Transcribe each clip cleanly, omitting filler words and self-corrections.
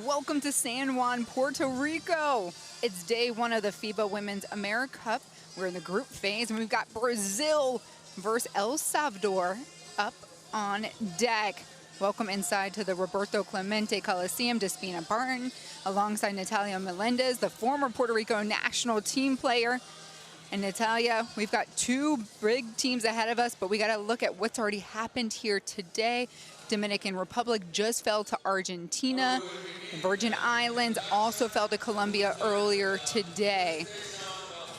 Welcome to San Juan, Puerto Rico. It's day one of the FIBA Women's AmeriCup. We're in the group phase, and we've got Brazil versus El Salvador up on deck. Welcome inside to the Roberto Clemente Coliseum, Despina Barton, alongside Natalia Melendez, the former Puerto Rico national team player. And Natalia, we've got two big teams ahead of us, but we got to look at what's already happened here today. Dominican Republic just fell to Argentina. The Virgin Islands also fell to Colombia earlier today.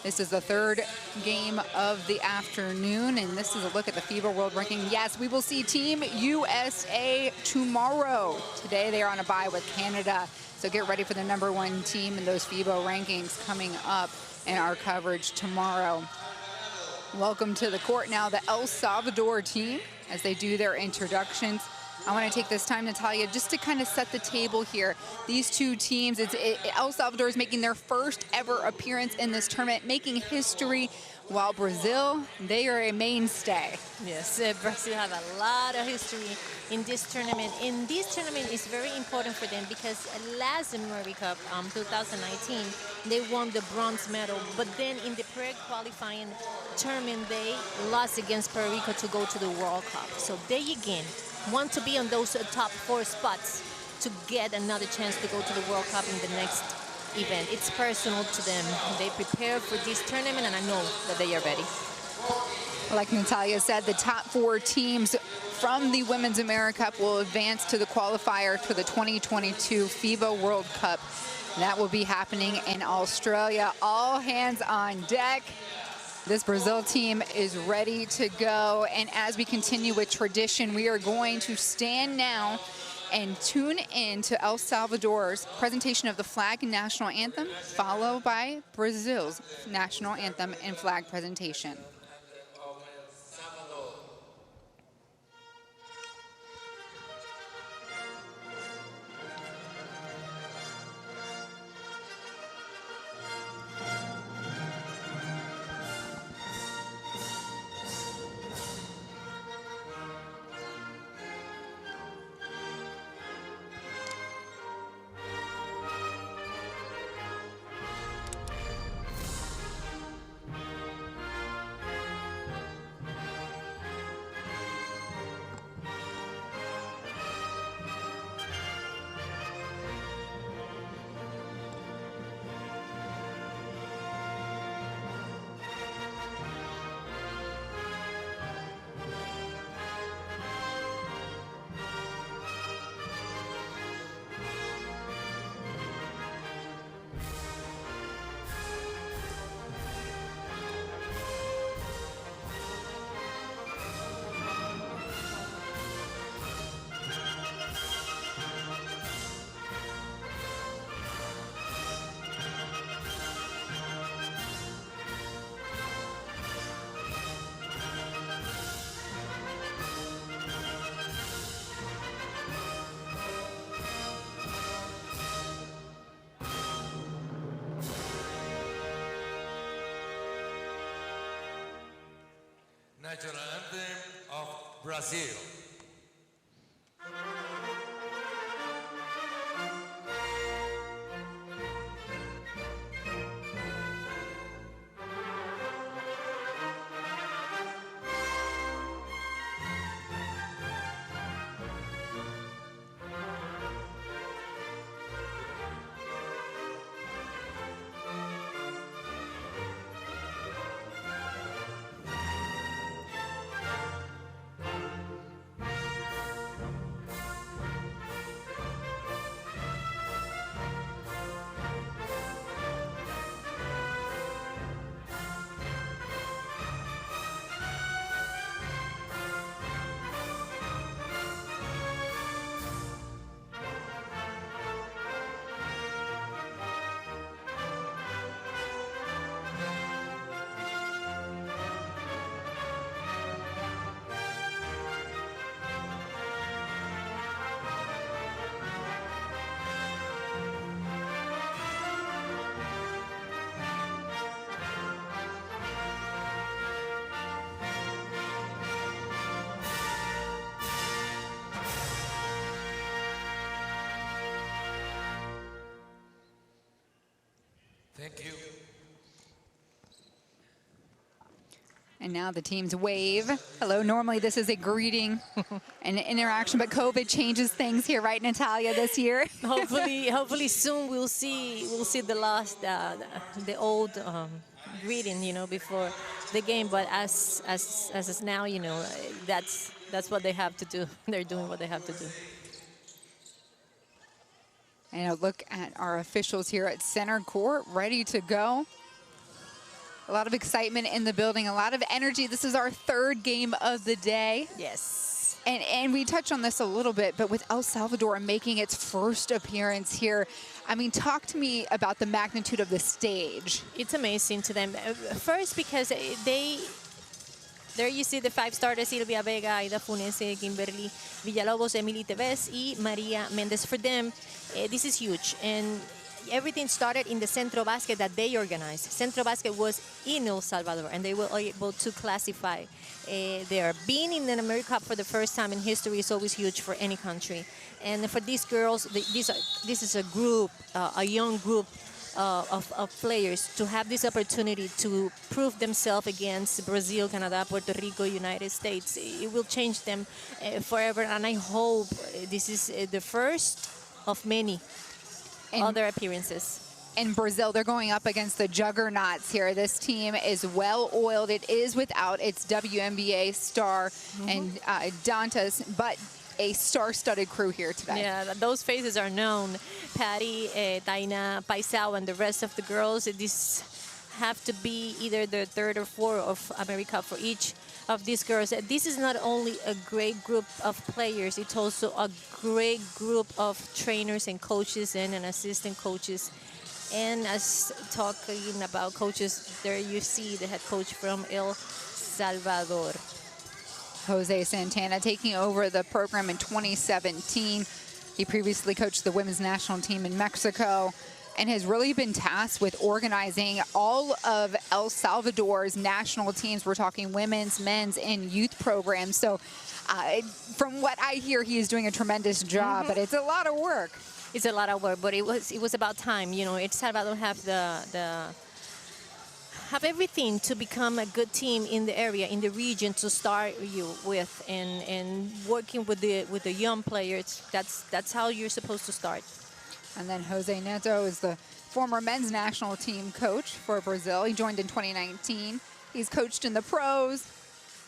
This is the third game of the afternoon, and this is a look at the FIBA World Ranking. Yes, we will see Team USA tomorrow. Today they are on a bye with Canada, so get ready for the #1 team in those FIBA rankings coming up in our coverage tomorrow. Welcome to the court now, the El Salvador team, as they do their introductions. I want to take this time, Natalia, just to kind of set the table here. These two teams, El Salvador is making their first ever appearance in this tournament, making history, while Brazil, they are a mainstay. Yes, Brazil have a lot of history in this tournament. And this tournament is very important for them because last AmeriCup, 2019, they won the bronze medal. But then in the pre-qualifying tournament, they lost against Puerto Rico to go to the World Cup. So they again want to be on those top 4 spots to get another chance to go to the World Cup in the next event. It's personal to them. They prepare for this tournament, and I know that they are ready. Like Natalia said, the top 4 teams from the Women's AmeriCup will advance to the qualifier for the 2022 FIBA World Cup. That will be happening in Australia. All hands on deck. This Brazil team is ready to go. And as we continue with tradition, we are going to stand now and tune in to El Salvador's presentation of the flag and national anthem, followed by Brazil's national anthem and flag presentation. National anthem of Brazil. Thank you. And now the teams wave. Hello, normally this is a greeting and interaction, but COVID changes things here, right, Natalia, this year? Hopefully soon we'll see the old greeting, you know, before the game. But as is now, you know, that's what they have to do. They're doing what they have to do. And a look at our officials here at center court, ready to go. A lot of excitement in the building, a lot of energy. This is our third game of the day. Yes. And we touched on this a little bit, but with El Salvador making its first appearance here, I mean, talk to me about the magnitude of the stage. It's amazing to them. First, because there you see the 5 starters: Silvia Vega, Aida Funese, Kimberly Villalobos, Emily Tevez, y Maria Mendez. For them, this is huge. And everything started in the Centro Basket that they organized. Centro Basket was in El Salvador, and they were able to classify there. Being in an AmeriCup for the first time in history is always huge for any country. And for these girls, this is a group, a young group of players, to have this opportunity to prove themselves against Brazil, Canada, Puerto Rico, United States. It will change them forever, and I hope this is the first of many other appearances. In Brazil, they're going up against the juggernauts here. This team is well-oiled. It is without its WNBA star and Dantas, but a star-studded crew here today. Yeah, those faces are known. Patty, Taina, Paisao, and the rest of the girls. These have to be either the third or fourth of AmeriCup for each of these girls. This is not only a great group of players, it's also a great group of trainers and coaches and assistant coaches. And as talking about coaches, there you see the head coach from El Salvador. Jose Santana taking over the program in 2017. He previously coached the women's national team in Mexico and has really been tasked with organizing all of El Salvador's national teams. We're talking women's, men's, and youth programs. So from what I hear, he is doing a tremendous job, but it's a lot of work. It's a lot of work, but it was about time. You know, El Salvador have everything to become a good team in the area, in the region, to start you with, and working with the young players. That's how you're supposed to start. And then Jose Neto is the former men's national team coach for Brazil. He joined in 2019. He's coached in the pros.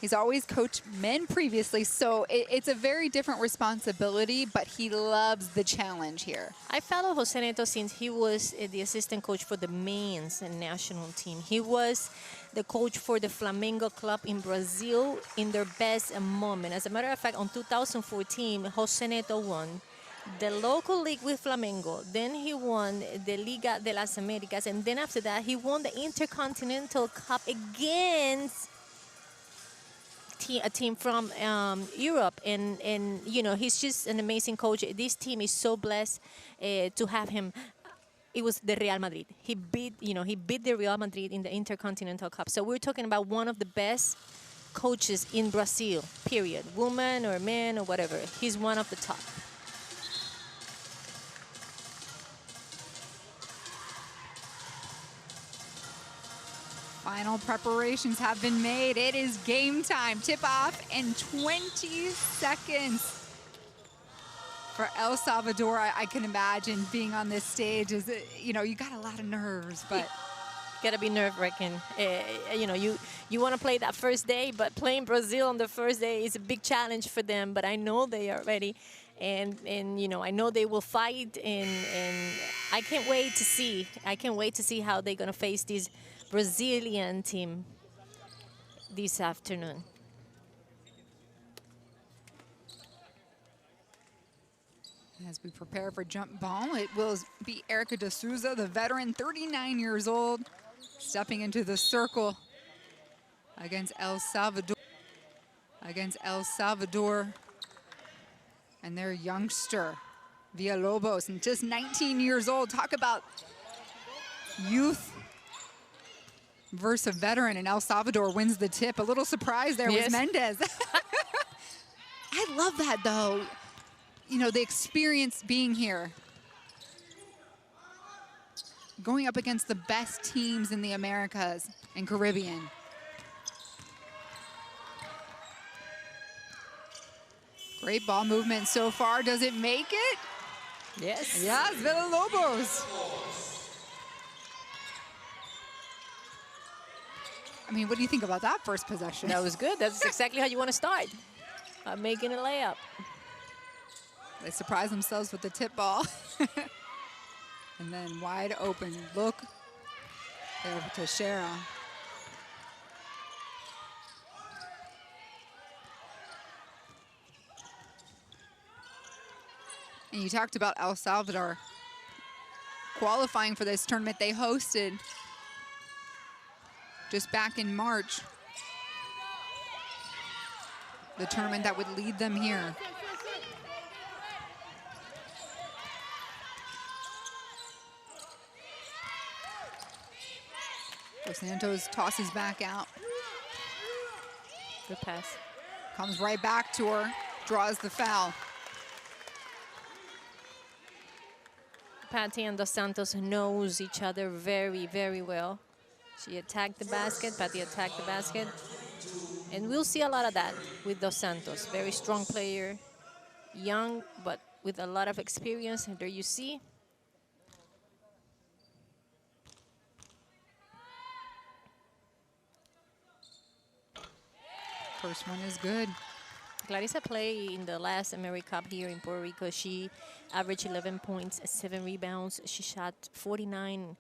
He's always coached men previously, so it's a very different responsibility, but he loves the challenge here. I follow Jose Neto since he was the assistant coach for the men's national team. He was the coach for the Flamengo club in Brazil in their best moment. As a matter of fact, on 2014, Jose Neto won the local league with Flamengo. Then he won the Liga de las Americas, and then after that, he won the Intercontinental Cup against a team from Europe, and you know, he's just an amazing coach. This team is so blessed to have him. It was the Real Madrid. He beat the Real Madrid in the Intercontinental Cup. So we're talking about one of the best coaches in Brazil, period. Woman or man or whatever. He's one of the top. Final preparations have been made. It is game time. Tip off in 20 seconds. For El Salvador, I can imagine being on this stage is, you know, you got a lot of nerves, but Gotta be nerve-wracking. You know, you want to play that first day, but playing Brazil on the first day is a big challenge for them. But I know they are ready, and you know, I know they will fight, and I can't wait to see. I can't wait to see how they're gonna face this Brazilian team this afternoon. As we prepare for jump ball, it will be Erica de Souza, the veteran, 39 years old, stepping into the circle against El Salvador. And their youngster, Villalobos, and just 19 years old. Talk about youth versus a veteran, and El Salvador wins the tip. A little surprise there was Mendez. I love that, though. You know, the experience being here. going up against the best teams in the Americas and Caribbean. Great ball movement so far. Does it make it? Yes. Yes, Villalobos. I mean, what do you think about that first possession? That was good. That's exactly how you want to start. Making a layup. They surprise themselves with the tip ball. And then wide open look there to Shara. And you talked about El Salvador qualifying for this tournament they hosted just back in March. The tournament that would lead them here. Dos Santos tosses back out. Good pass. Comes right back to her, draws the foul. Patty and Dos Santos knows each other very, very well. She attacked the basket, Patty attacked the basket. And we'll see a lot of that with Dos Santos. Very strong player, young, but with a lot of experience. And there you see. First one is good. Clarissa played in the last AmeriCup here in Puerto Rico. She averaged 11 points, 7 rebounds. She shot 49%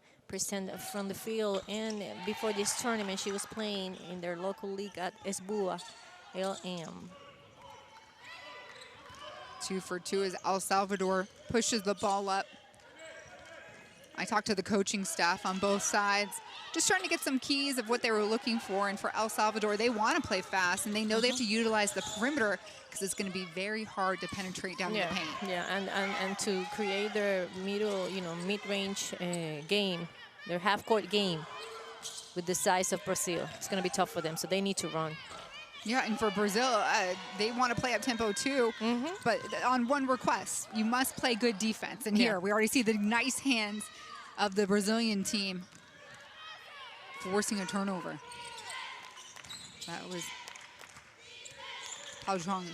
from the field. And before this tournament, she was playing in their local league at Esbua, LM. 2 for 2 as El Salvador pushes the ball up. I talked to the coaching staff on both sides, just trying to get some keys of what they were looking for. And for El Salvador, they want to play fast, and they know they have to utilize the perimeter because it's going to be very hard to penetrate down the paint. Yeah, and to create their middle, mid-range game, their half-court game with the size of Brazil. It's going to be tough for them, so they need to run. Yeah, and for Brazil, they want to play up tempo too, but on one request, you must play good defense. And here, we already see the nice hands of the Brazilian team forcing a turnover. That was Paujong.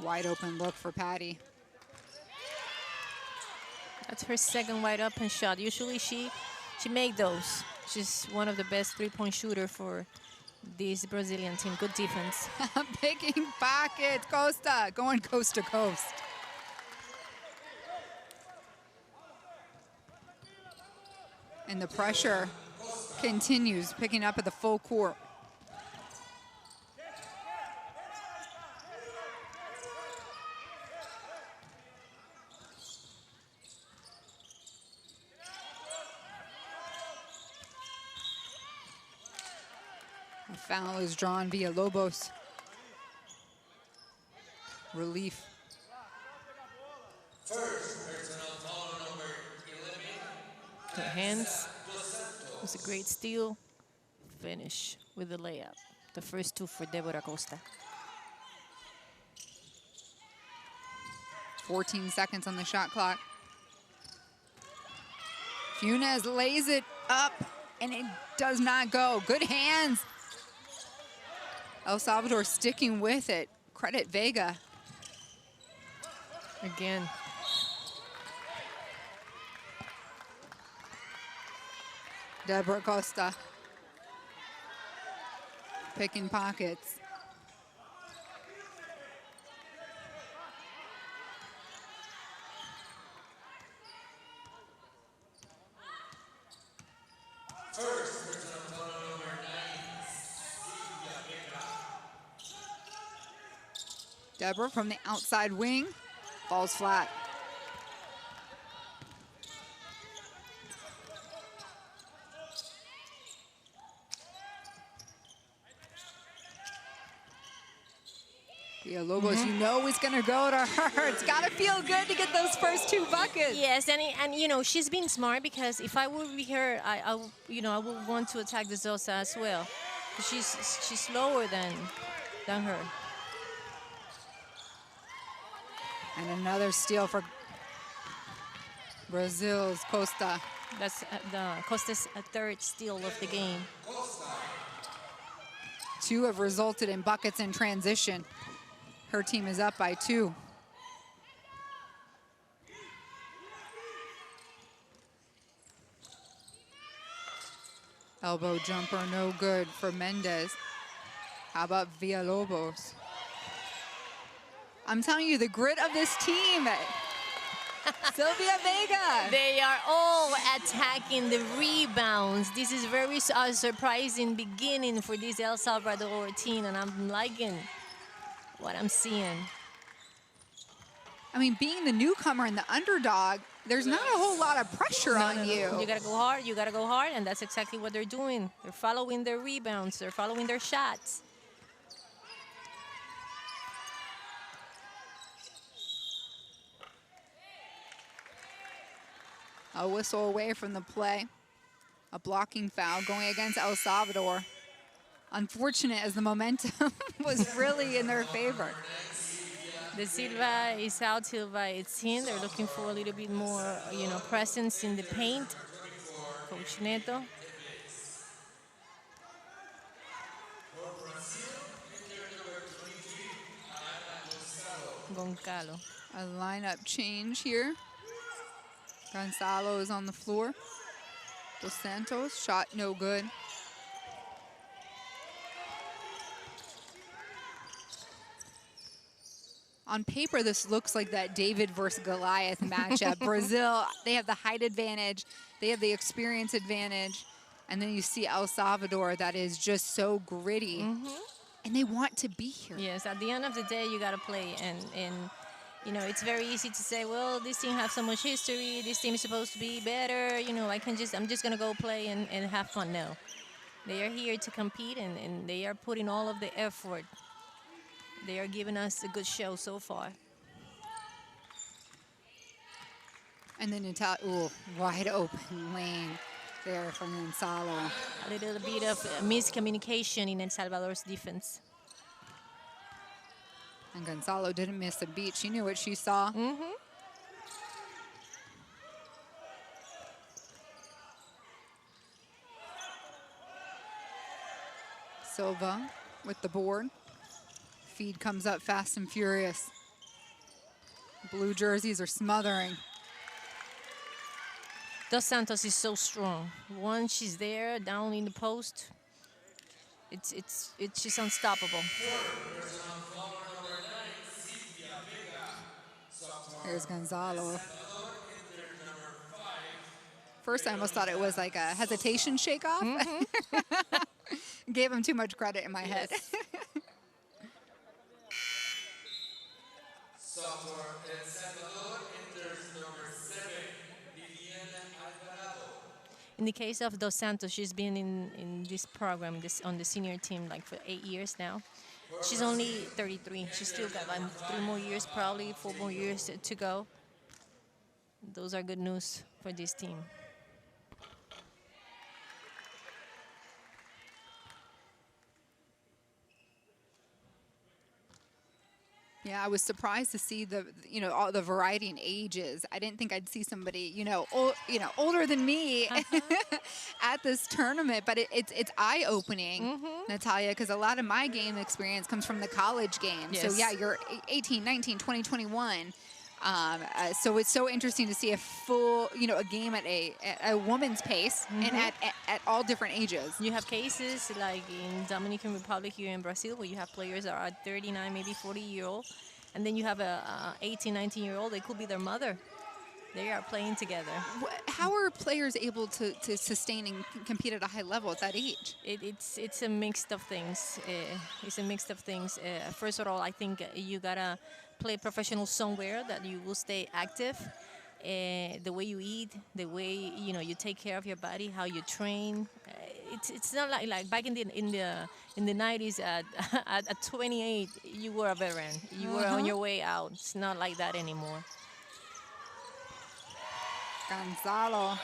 Wide open look for Patty. That's her second wide open shot. Usually she make those. She's one of the best three-point shooter for this Brazilian team. Good defense. Picking pockets, Costa, going coast to coast. And the pressure continues, picking up at the full court. A foul is drawn via Lobos. Relief. Good hands. It was a great steal. Finish with the layup. The first two for Deborah Costa. 14 seconds on the shot clock. Funes lays it up, and it does not go. Good hands. El Salvador sticking with it. Credit Vega. Again. Deborah Costa. Picking pockets. Deborah from the outside wing, falls flat. Yeah, Lobos, you know it's gonna go to her. It's gotta feel good to get those first two buckets. Yes, and you know, she's being smart, because if I would be her, I would want to attack the Zosa as well. She's slower than her. And another steal for Brazil's Costa. That's the Costa's third steal of the game. 2 have resulted in buckets in transition. Her team is up by 2. Elbow jumper, no good for Mendez. How about Villalobos? I'm telling you, the grit of this team. Sylvia Vega. They are all attacking the rebounds. This is very surprising beginning for this El Salvador team, and I'm liking what I'm seeing. I mean, being the newcomer and the underdog, there's not a whole lot of pressure on you. You gotta go hard, you gotta go hard, and that's exactly what they're doing. They're following their rebounds, they're following their shots. A whistle away from the play. A blocking foul going against El Salvador. Unfortunate as the momentum was really in their favor. The Silva is out, Silva is in. They're looking for a little bit more, presence in the paint. Coach Neto. Goncalo. A lineup change here. Gonzalo is on the floor. Dos Santos, shot no good. On paper, this looks like that David versus Goliath matchup. Brazil, they have the height advantage. They have the experience advantage. And then you see El Salvador that is just so gritty. And they want to be here. Yes, at the end of the day, you got to play. And it's very easy to say, well, this team has so much history. This team is supposed to be better. I'm just going to go play and have fun. No. They are here to compete, and they are putting all of the effort. They are giving us a good show so far. And then wide open lane there from Gonzalo. A little bit of miscommunication in El Salvador's defense. And Gonzalo didn't miss a beat. She knew what she saw. Silva with the board. Feed comes up fast and furious. Blue jerseys are smothering. Dos Santos is so strong. Once she's there, down in the post, it's just unstoppable. Here's Gonzalo. First, I almost thought it was like a hesitation shake-off. Gave him too much credit in my head. In the case of Dos Santos, she's been in this program, on the senior team, like for 8 years now. She's only 33. She's still got like 3 more years, probably 4 more years to go. Those are good news for this team. Yeah, I was surprised to see all the variety in ages. I didn't think I'd see somebody, older than me at this tournament. But it's eye-opening, Natalia, because a lot of my game experience comes from the college game. Yes. So yeah, you're 18, 19, 20, 21. So it's so interesting to see a full, a game at a woman's pace and at all different ages. You have cases like in Dominican Republic here in Brazil where you have players that are 39, maybe 40-year-old, and then you have a 18, 19-year-old. They could be their mother. They are playing together. How are players able to sustain and compete at a high level at that age? It's a mix of things. It's a mix of things. First of all, I think you gotta play professional somewhere that you will stay active. The way you eat, the way you take care of your body, how you train. It's not like back in the 90s at 28 you were a veteran. You were on your way out. It's not like that anymore. Gonzalo.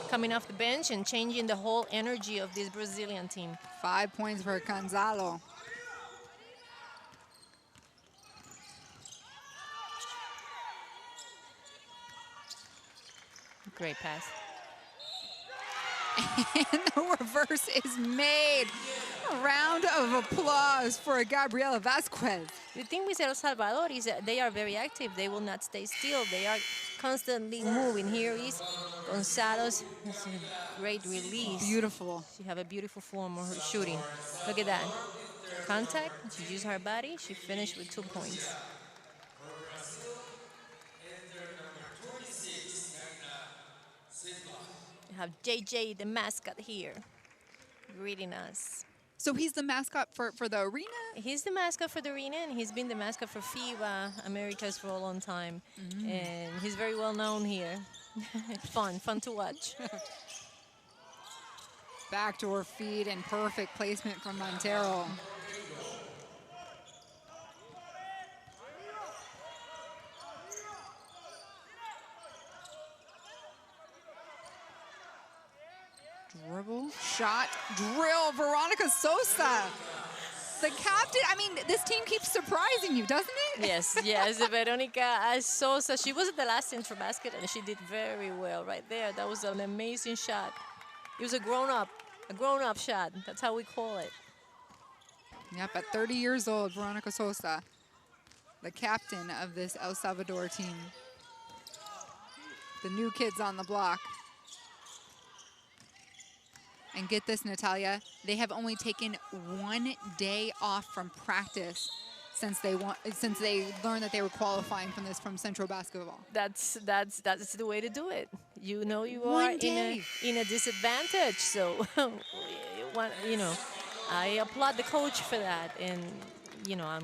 Coming off the bench and changing the whole energy of this Brazilian team. 5 points for Gonzalo. Great pass. And the reverse is made. A round of applause for Gabriela Vasquez. The thing with El Salvador is that they are very active. They will not stay still. They are constantly moving. Here is Gonzalo's great release. Beautiful. She have a beautiful form of her shooting. Look at that. Contact. She used her body. She finished with 2 points. We have JJ, the mascot here, greeting us. So he's the mascot for the arena? He's the mascot for the arena, and he's been the mascot for FIBA Americas for a long time. And he's very well known here. Fun to watch. Backdoor feed and perfect placement from Montero. Dribble, shot, drill, Veronica Sosa. The captain, I mean, this team keeps surprising you, doesn't it? Yes, Veronica Sosa. She was at the last center basket, and she did very well right there. That was an amazing shot. It was a grown-up shot. That's how we call it. Yep, at 30 years old, Veronica Sosa, the captain of this El Salvador team. The new kids on the block. And get this, Natalia, they have only taken 1 day off from practice since they learned that they were qualifying from Central Basketball. That's the way to do it. You know you are 1 day. in a disadvantage, so I applaud the coach for that, and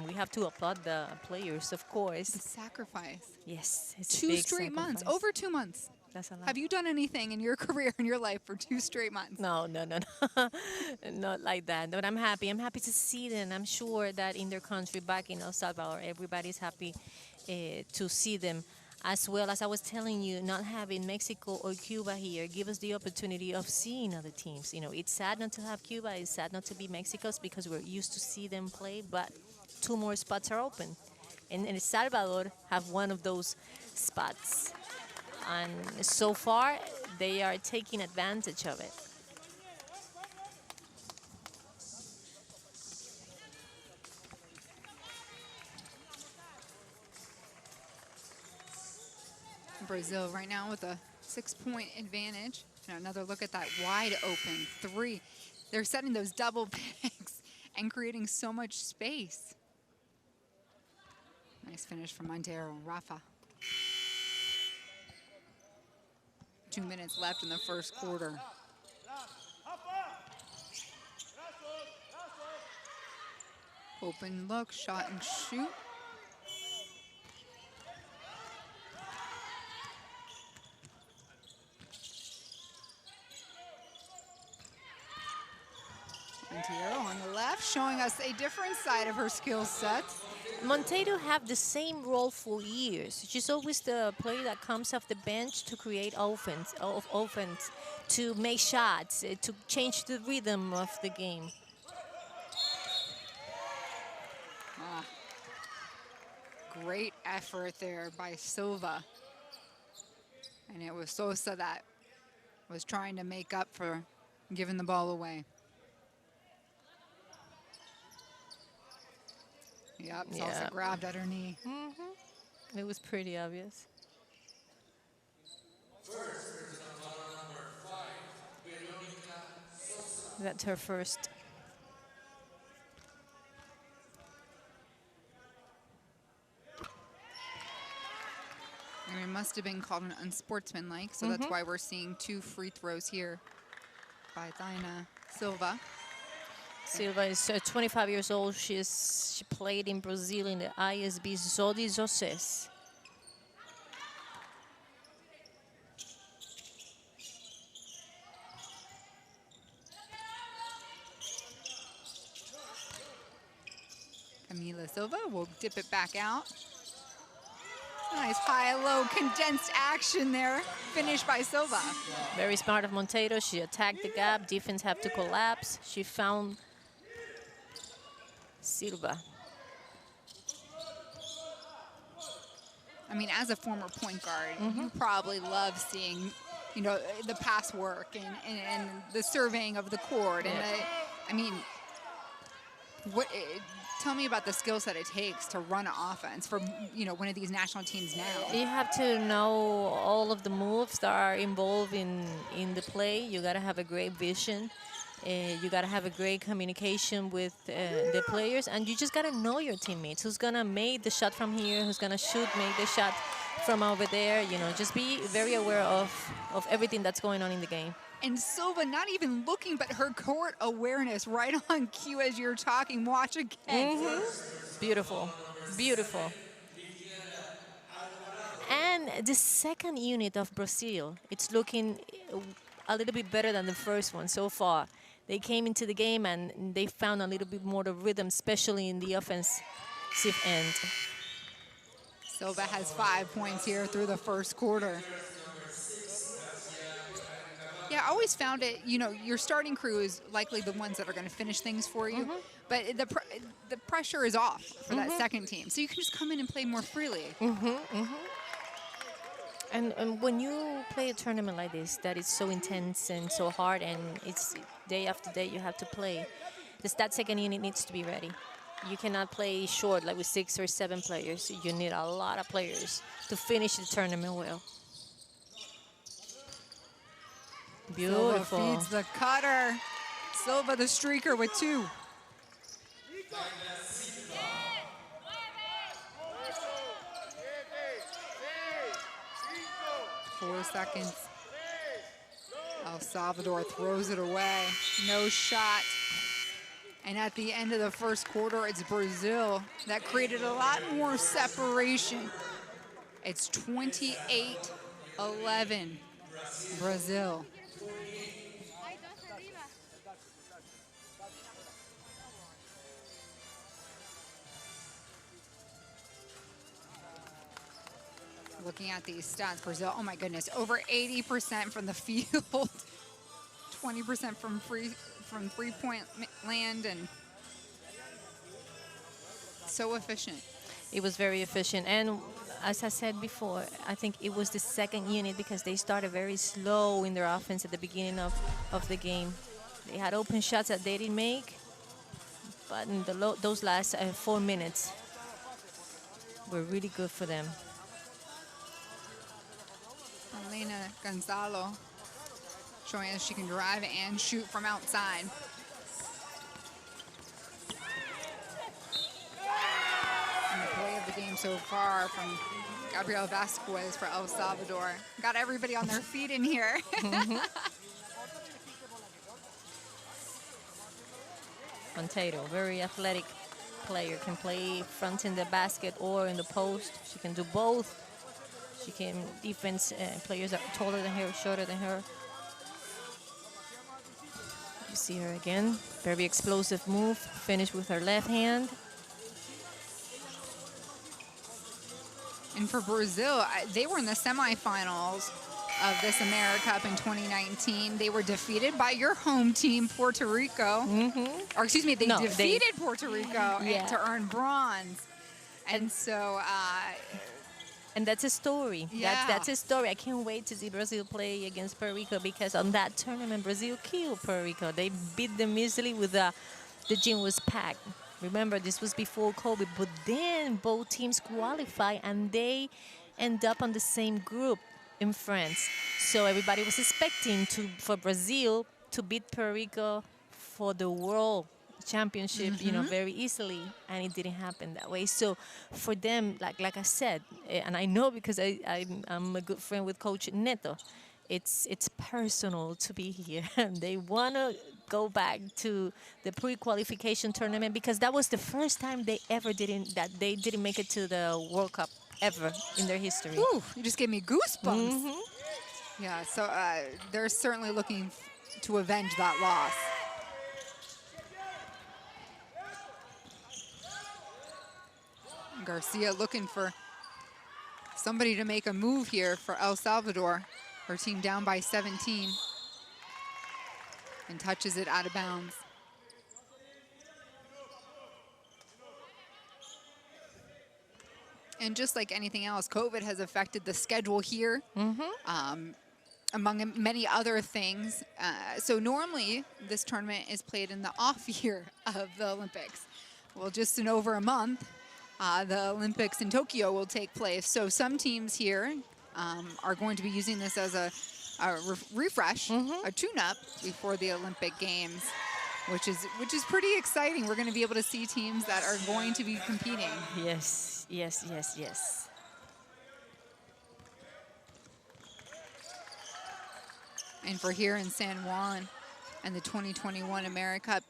we have to applaud the players, of course. It's a sacrifice. Yes, it's a 2 big straight months, sacrifice. over 2 months. That's a lot. Have you done anything in your career, in your life, for 2 straight months? No, not like that. But I'm happy. I'm happy to see them. I'm sure that in their country, back in El Salvador, everybody's happy to see them. As well as I was telling you, not having Mexico or Cuba here give us the opportunity of seeing other teams. It's sad not to have Cuba. It's sad not to be Mexico's because we're used to see them play. But 2 more spots are open, and El Salvador have one of those spots. And so far, they are taking advantage of it. Brazil right now with a 6-point advantage. And another look at that wide open 3. They're setting those double picks and creating so much space. Nice finish from Montero. Rafa. 2 minutes left in the first quarter. Open look, shot and shoot. Montero on the left, showing us a different side of her skill sets. Montero have the same role for years. She's always the player that comes off the bench to create offense, to make shots, to change the rhythm of the game. Great effort there by Silva. And it was Sosa that was trying to make up for giving the ball away. Yep, Sosa grabbed at her knee. It was pretty obvious. That's her first. And it must have been called an unsportsmanlike, so that's why we're seeing 2 free throws here by Diana Silva. Silva is 25 years old. She played in Brazil in the ISB Zodi Zoses. Camila Silva will dip it back out. Nice high-low condensed action there. Finished by Silva. Very smart of Montero. She attacked the gap. Defense have to collapse. She found Silva. I mean, as a former point guard, you probably love seeing, you know, the pass work and the surveying of the court. And I mean, tell me about the skill set it takes to run an offense for, you know, one of these national teams now. You have to know all of the moves that are involved in the play. You got to have a great vision. You got to have a great communication with the players, and you just got to know your teammates. Who's going to make the shot from here? Who's going to make the shot from over there? You know, just be very aware of everything that's going on in the game. And Silva not even looking, but her court awareness right on cue as you're talking. Watch again. Beautiful, beautiful. And the second unit of Brazil, it's looking a little bit better than the first one so far. They came into the game and they found a little bit more of rhythm, especially in the offensive end. Silva has 5 points here through the first quarter. Yeah, I always found it, you know, your starting crew is likely the ones that are going to finish things for you. But the pressure is off for that second team. So you can just come in and play more freely. And when you play a tournament like this, that is so intense and so hard, and it's day after day you have to play, that second unit needs to be ready. You cannot play short like with 6 or 7 players. You need a lot of players to finish the tournament well. Beautiful. Silva feeds the cutter. Silva the streaker with 2. 4 seconds. El Salvador throws it away. No shot. And at the end of the first quarter, it's Brazil that created a lot more separation. It's 28-11, Brazil. Looking at these stats, Brazil, oh my goodness, over 80% from the field, 20% from three-point land, and so efficient. It was very efficient, and as I said before, I think it was the second unit because they started very slow in their offense at the beginning of the game. They had open shots that they didn't make, but in those last 4 minutes were really good for them. Elena Gonzalo showing us she can drive and shoot from outside. And the play of the game so far from Gabriel Vasquez for El Salvador. Got everybody on their feet in here. Monteiro, very athletic player, can play front in the basket or in the post. She can do both. She can defense players that are taller than her, shorter than her. You see her again, very explosive move, finish with her left hand. And for Brazil, they were in the semifinals of this AmeriCup in 2019. They were defeated by your home team, Puerto Rico. Or excuse me, they defeated Puerto Rico to earn bronze. And so... and that's a story. Yeah. That's a story. I can't wait to see Brazil play against Puerto Rico because on that tournament, Brazil killed Puerto Rico. They beat them easily with the gym was packed. Remember, this was before COVID, but then both teams qualify and they end up on the same group in France. So everybody was expecting for Brazil to beat Puerto Rico for the World Championship, you know, very easily, and it didn't happen that way. So for them, like I said, and I know because I'm a good friend with Coach Neto, it's personal to be here. They want to go back to the pre-qualification tournament because that was the first time they didn't make it to the World Cup ever in their history. Ooh, you just gave me goosebumps. Yeah, so they're certainly looking to avenge that loss. Garcia looking for somebody to make a move here for El Salvador. Her team down by 17 and touches it out of bounds. And just like anything else, COVID has affected the schedule here. among many other things. So normally this tournament is played in the off year of the Olympics. Well, just in over a month, the Olympics in Tokyo will take place. So some teams here are going to be using this as a refresh, a tune-up before the Olympic Games, which is pretty exciting. We're going to be able to see teams that are going to be competing. Yes, yes, yes, yes. And for here in San Juan and the 2021 AmeriCup,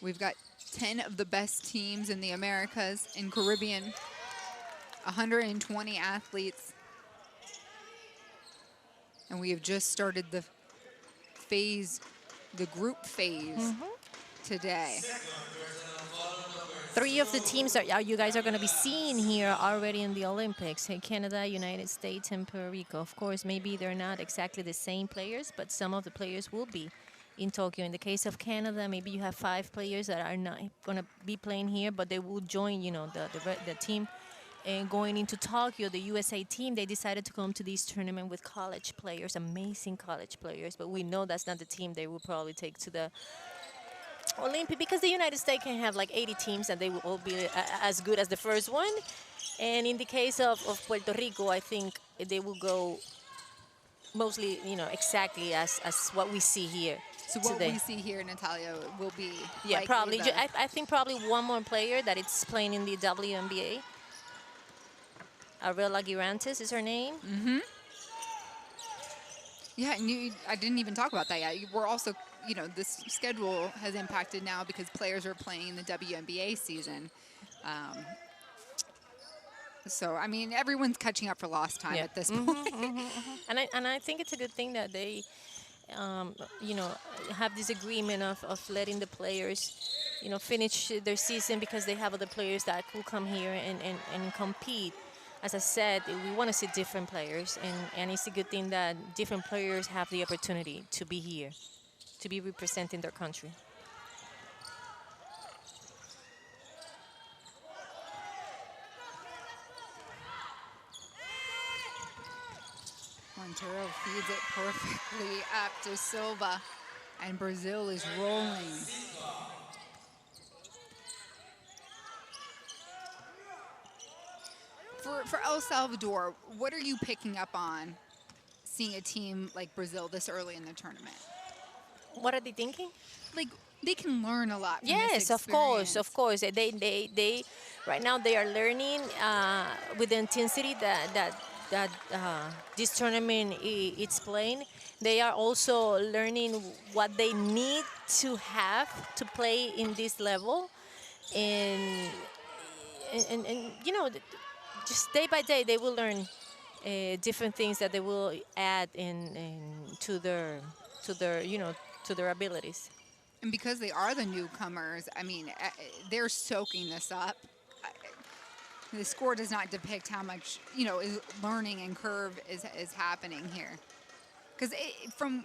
we've got 10 of the best teams in the Americas and Caribbean, 120 athletes. And we have just started the group phase today. 3 of the teams that you guys are going to be seeing here already in the Olympics: Canada, United States, and Puerto Rico. Of course, maybe they're not exactly the same players, but some of the players will be in Tokyo. In the case of Canada, maybe you have 5 players that are not going to be playing here, but they will join, the team. And going into Tokyo, the USA team, they decided to come to this tournament with college players, amazing college players. But we know that's not the team they will probably take to the Olympic, because the United States can have like 80 teams and they will all be as good as the first one. And in the case of Puerto Rico, I think they will go mostly, exactly as what we see here. So what today. we see here, Natalia, will be probably. I think probably one more player that it's playing in the WNBA. Arela Girantes is her name. Yeah, and I didn't even talk about that yet. We're also, this schedule has impacted now because players are playing in the WNBA season. So, I mean, everyone's catching up for lost time at this point. And I think it's a good thing that they, have this agreement of letting the players, finish their season, because they have other players that will come here and compete. As I said, we want to see different players, and it's a good thing that different players have the opportunity to be here, to be representing their country. Montero feeds it perfectly up to Silva, and Brazil is rolling. For El Salvador, what are you picking up on seeing a team like Brazil this early in the tournament? What are they thinking? Like, they can learn a lot from Yes, this of course, experience. of course. They right now they are learning with the intensity that this tournament it's playing. They are also learning what they need to have to play in this level, and just day by day they will learn different things that they will add to their abilities. And because they are the newcomers, I mean, they're soaking this up. The score does not depict how much, learning and curve is happening here. Because from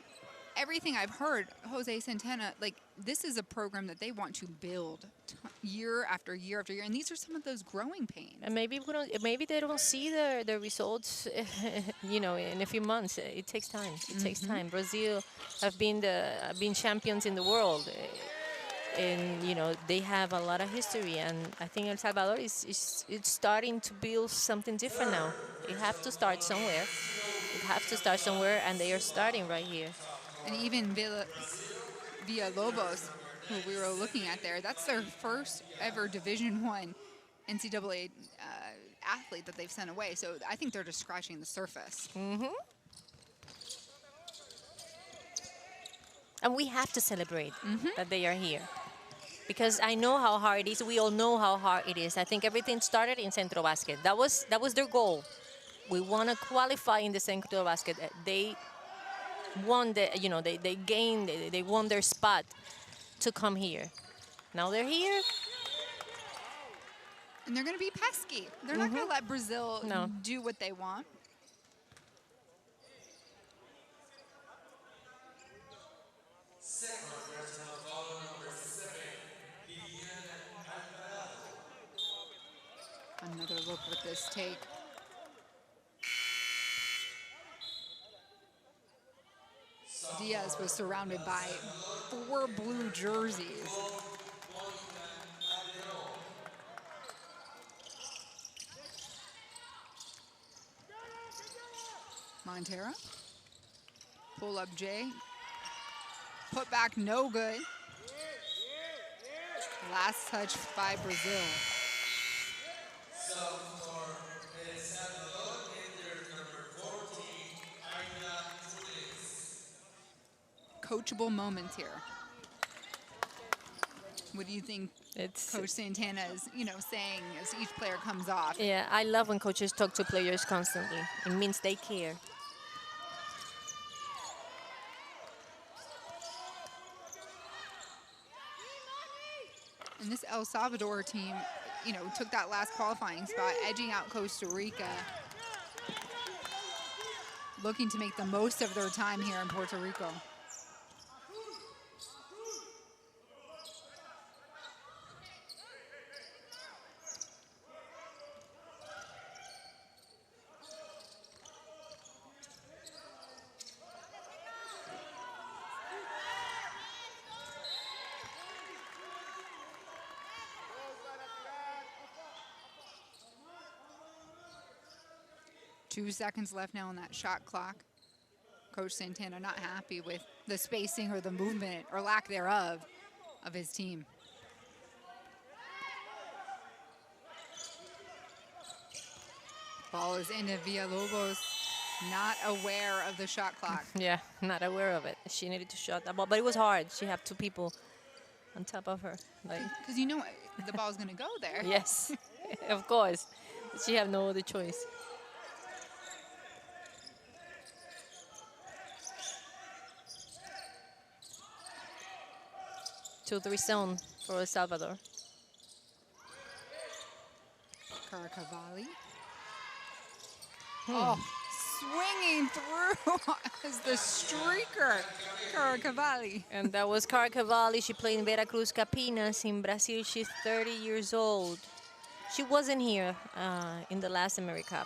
everything I've heard, Jose Santana, this is a program that they want to build year after year after year. And these are some of those growing pains. And maybe they don't see the results, in a few months. It takes time. It takes time. Brazil have been champions in the world, and they have a lot of history. And I think El Salvador it's starting to build something different now. They have to start somewhere. And they are starting right here. And even Villalobos, who we were looking at there, that's their first ever Division I NCAA athlete that they've sent away. So I think they're just scratching the surface. And we have to celebrate that they are here, because I know how hard it is. We all know how hard it is. I think everything started in Centro Basket. That was their goal. We want to qualify in the Centro Basket. They won they won their spot to come here. Now they're here. And they're going to be pesky. They're not going to let Brazil do what they want. Another look with this take. Diaz was surrounded by 4 blue jerseys. Montero. Pull up Jay. Put back, no good. Last touch by Brazil. Coachable moments here. What do you think Coach Santana is, saying as each player comes off? Yeah, I love when coaches talk to players constantly. It means they care. And this El Salvador team, took that last qualifying spot, edging out Costa Rica, looking to make the most of their time here in Puerto Rico. Two seconds left now on that shot clock. Coach Santana not happy with the spacing or the movement or lack thereof of his team. Ball is into Villalobos, not aware of the shot clock. Yeah, not aware of it. She needed to shot that ball, but it was hard. She had 2 people on top of her. Because the ball's going to go there. Yes, of course. She had no other choice. 2-3 zone for El Salvador. Cavalli. Oh, swinging through as the streaker, Cavalli. And that was Cavalli. She played in Veracruz Capinas in Brazil. She's 30 years old. She wasn't here in the last AmeriCup.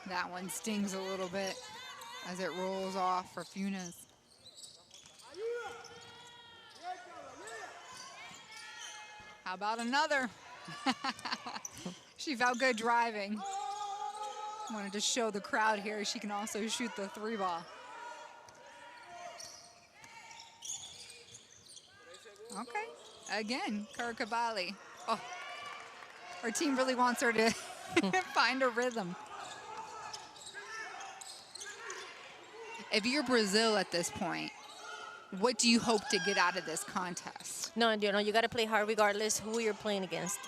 That one stings a little bit as it rolls off for Funes. How about another? She felt good driving. Wanted to show the crowd here she can also shoot the 3-ball. Okay, again, Cavalli. Oh, her team really wants her to find a rhythm. If you're Brazil at this point, what do you hope to get out of this contest? No, you got to play hard regardless who you're playing against.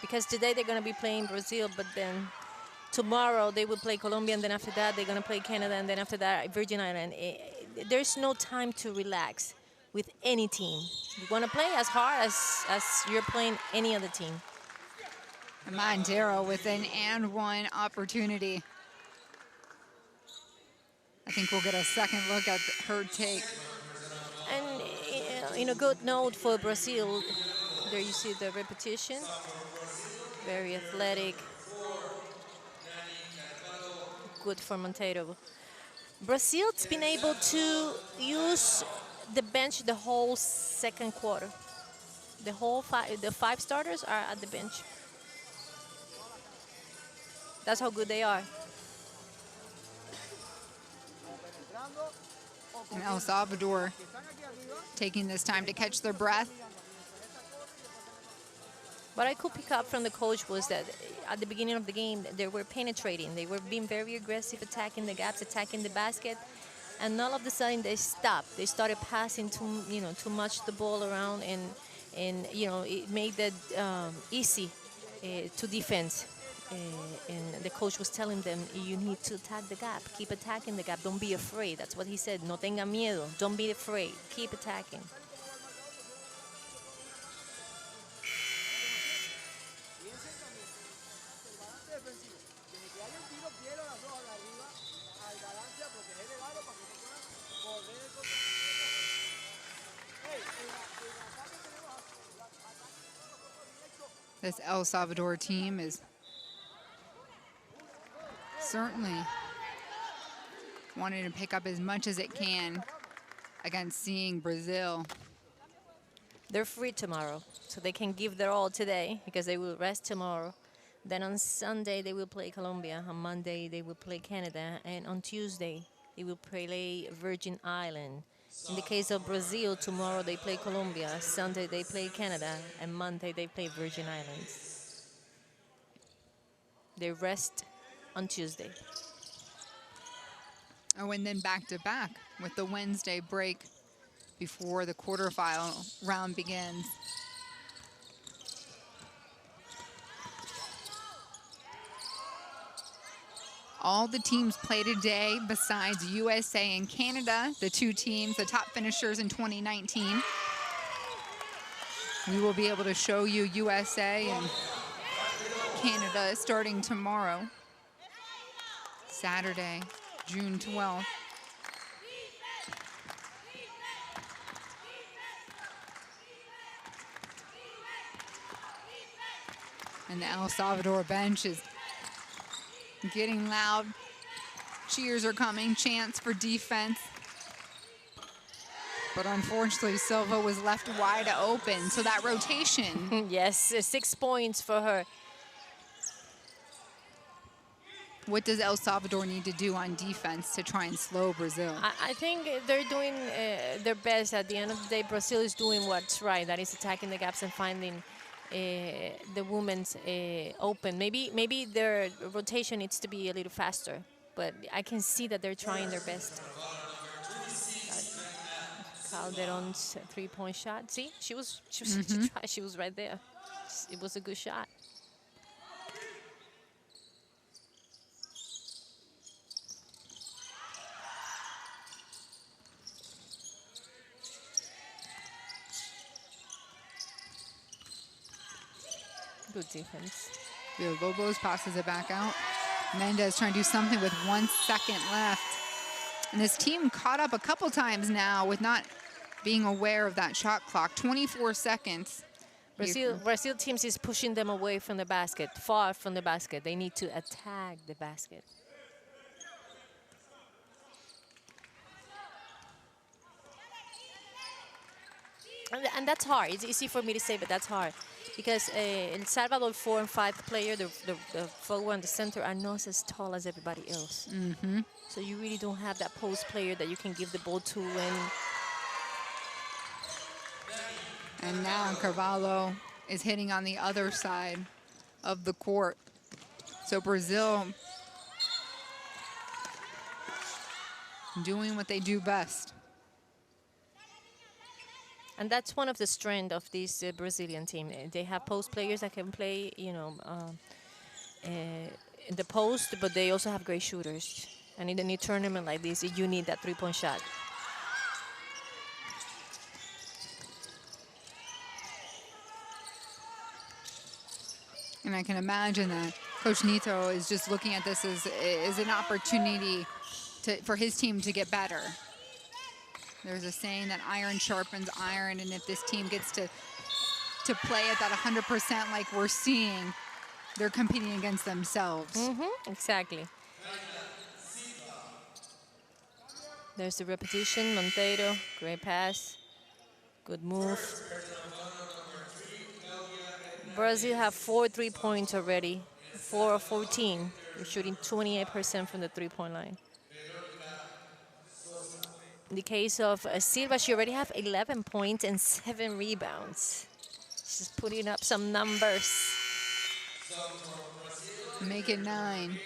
Because today they're going to be playing Brazil, but then tomorrow they will play Colombia, and then after that they're going to play Canada, and then after that Virgin Island. There's no time to relax with any team. You want to play as hard as you're playing any other team. Montero with an and one opportunity. I think we'll get a second look at her take. And in a good note for Brazil, there you see the repetition. Very athletic. Good for Montero. Brazil's been able to use the bench the whole second quarter. The 5 starters are at the bench. That's how good they are. And El Salvador taking this time to catch their breath. What I could pick up from the coach was that at the beginning of the game, they were penetrating. They were being very aggressive, attacking the gaps, attacking the basket. And all of a sudden, they stopped. They started passing too much the ball around, and it made that easy to defense. And the coach was telling them, you need to attack the gap. Keep attacking the gap. Don't be afraid. That's what he said. No tenga miedo. Don't be afraid. Keep attacking. This El Salvador team is certainly wanting to pick up as much as it can against seeing Brazil. They're free tomorrow, so they can give their all today because they will rest tomorrow. Then on Sunday, they will play Colombia. On Monday, they will play Canada. And on Tuesday, they will play Virgin Island. In the case of Brazil, tomorrow they play Colombia. Sunday, they play Canada. And Monday, they play Virgin Islands. They rest on Tuesday. Oh, and then back-to-back with the Wednesday break before the quarterfinal round begins. All the teams play today besides USA and Canada, the two teams, the top finishers in 2019. We will be able to show you USA and Canada starting tomorrow, Saturday, June 12th. And the El Salvador bench is getting loud. Cheers are coming, chants for defense. But unfortunately, Silva was left wide open, so that rotation. Yes, 6 points for her. What does El Salvador need to do on defense to try and slow Brazil? I think they're doing their best. At the end of the day, Brazil is doing what's right. That is attacking the gaps and finding the women's open. Maybe their rotation needs to be a little faster, but I can see that they're trying their best. Calderon's three-point shot. See, she was right there. It was a good shot. Good defense. Villalobos passes it back out. Mendez trying to do something with 1 second left. And this team caught up a couple times now with not being aware of that shot clock. 24 seconds. Brazil teams is pushing them away from the basket, far from the basket. They need to attack the basket. And that's hard. It's easy for me to say, but that's hard. Because El Salvador 4 and 5 player, the forward and the center are not as tall as everybody else. So you really don't have that post player that you can give the ball to. And now Carvalho is hitting on the other side of the court. So Brazil doing what they do best. And that's one of the strengths of this Brazilian team. They have post players that can play, in the post, but they also have great shooters. And in a tournament like this, you need that three-point shot. And I can imagine that Coach Nito is just looking at this as an opportunity for his team to get better. There's a saying that iron sharpens iron, and if this team gets to play at that 100% like we're seeing, they're competing against themselves. Exactly. There's the repetition. Monteiro, great pass, good move. Brazil have 4 3-points already, 4 of 14. They're shooting 28% from the three-point line. In the case of Silva, she already have 11 points and 7 rebounds. She's putting up some numbers. Make it 9.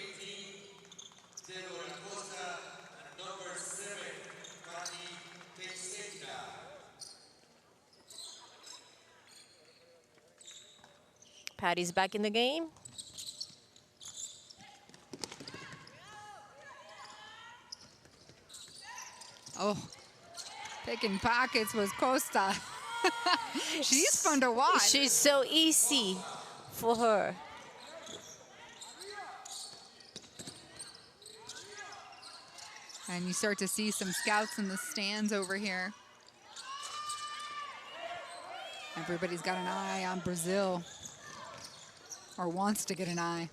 Patty's back in the game. Oh, picking pockets was Costa. She's fun to watch. She's so easy for her. And you start to see some scouts in the stands over here. Everybody's got an eye on Brazil, or wants to get an eye.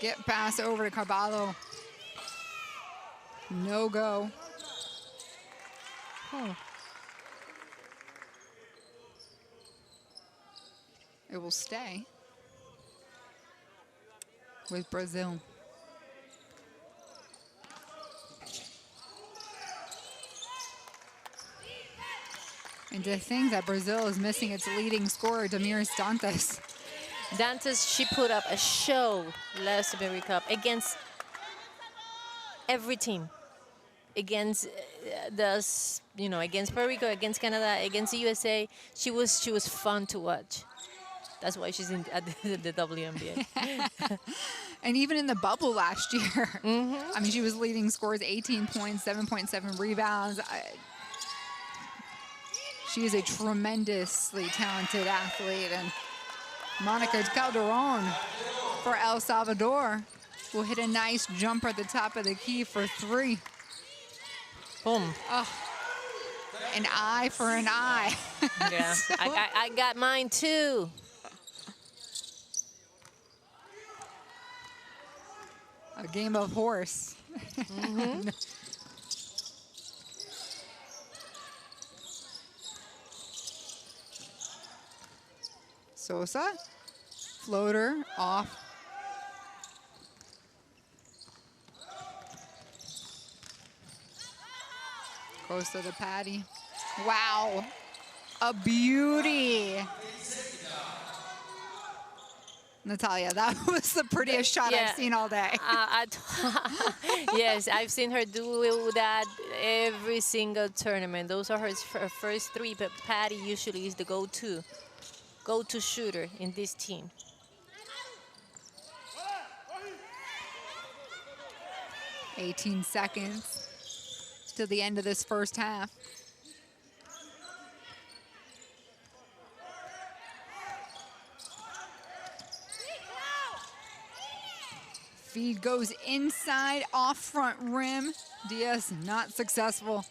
Skip pass over to Carvalho. No go. It will stay with Brazil. And to think that Brazil is missing its leading scorer, Damiris Dantas. Dantas, she put up a show last AmeriCup against every team. Against against Puerto Rico, against Canada, against the USA. She was fun to watch. That's why she's at the WNBA. And even in the bubble last year, I mean, she was leading scores, 18 points, 7.7 rebounds. She is a tremendously talented athlete. And Monica Calderon for El Salvador will hit a nice jumper at the top of the key for 3. Boom. Oh, an eye for an eye. Yeah, I got mine too. A game of horse. Sosa, floater off. Goes to the patty. Wow, a beauty. Natalia, that was the prettiest shot I've seen all day. Yes, I've seen her do that every single tournament. Those are her first 3, but Patty usually is the go-to shooter in this team. "18 seconds to the end of this first half. Feed goes inside, off front rim. Diaz not successful.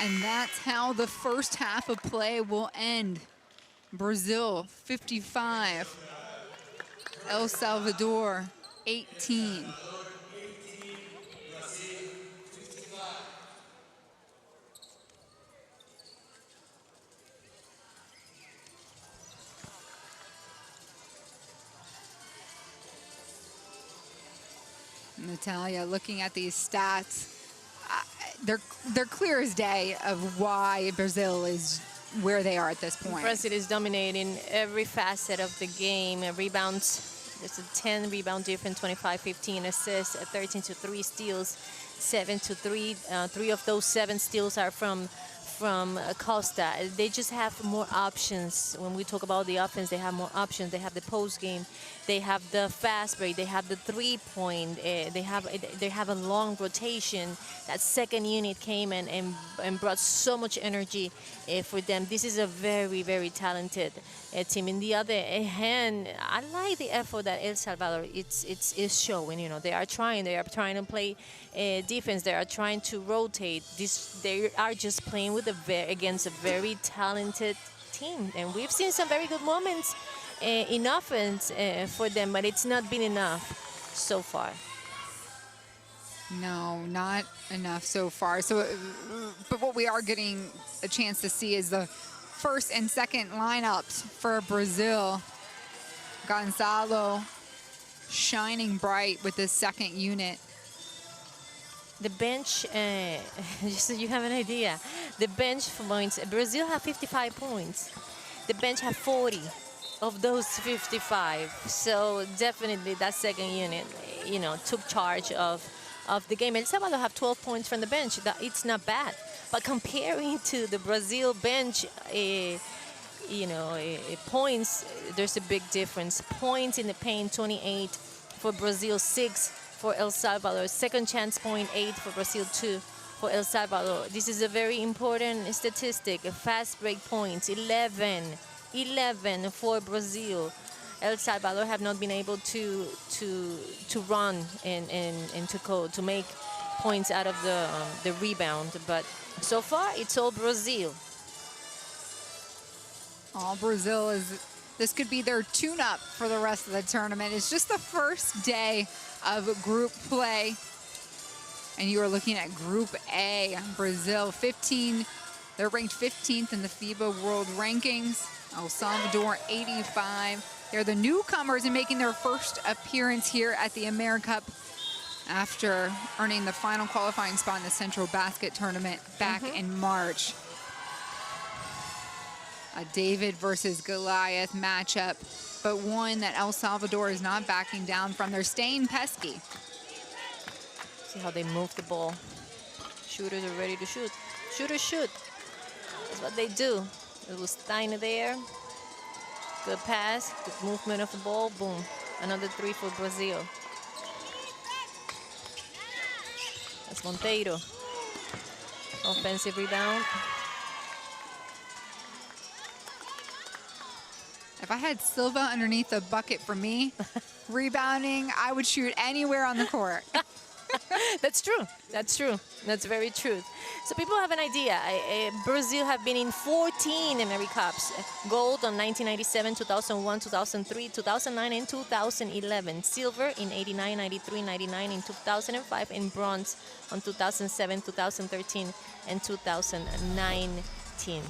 And that's how the first half of play will end. Brazil 55, El Salvador 18. Natalia, looking at these stats, they're clear as day of why Brazil is where they are at this point. Brazil is dominating every facet of the game. Rebounds, there's a 10 rebound difference, 25-15 assists, 13-3 steals, 7-3. 3 of those 7 steals are from Costa. They just have more options. When we talk about the offense, they have more options. They have the post game, they have the fast break, they have the 3-point, they have a long rotation. That second unit came and brought so much energy for them. This is a very, very talented team. In the other hand, I like the effort that El Salvador is showing. You know, they are trying to play defense. They are trying to rotate. They are just playing with against a very talented team, and we've seen some very good moments in offense for them, but it's not been enough so far. No, not enough so far. So, but what we are getting a chance to see is the first and second lineups for Brazil. Gonzalo shining bright with his second unit. The bench, just so you have an idea, the bench points, Brazil have 55 points. The bench have 40 of those 55. So definitely that second unit, you know, took charge of the game. El Salvador have 12 points from the bench. It's not bad. But comparing to the Brazil bench, points, there's a big difference. Points in the paint, 28 for Brazil, 6 for El Salvador. Second chance point, 8 for Brazil, 2 for El Salvador. This is a very important statistic. Fast break points, 11 for Brazil. El Salvador have not been able to run and to make points out of the rebound. But so far, it's all Brazil. All Brazil is this could be their tune-up for the rest of the tournament. It's just the first day of group play. And you are looking at Group A. Brazil, 15. They're ranked 15th in the FIBA World Rankings. El Salvador, 85. They're the newcomers and making their first appearance here at the AmeriCup after earning the final qualifying spot in the Central Basket Tournament back in March. A David versus Goliath matchup, but one that El Salvador is not backing down from. They're staying pesky. See how they move the ball. Shooters are ready to shoot. Shooters shoot. That's what they do. It was Steiner there. Good pass, good movement of the ball. Boom. Another three for Brazil. That's Monteiro. Offensive rebound. If I had Silva underneath the bucket for me, rebounding, I would shoot anywhere on the court. That's true. That's true. That's very true. So people have an idea. Brazil have been in 14 AmeriCups. Gold on 1997, 2001, 2003, 2009, and 2011. Silver in 89, 93, 99, in 2005, and bronze on 2007, 2013, and 2019.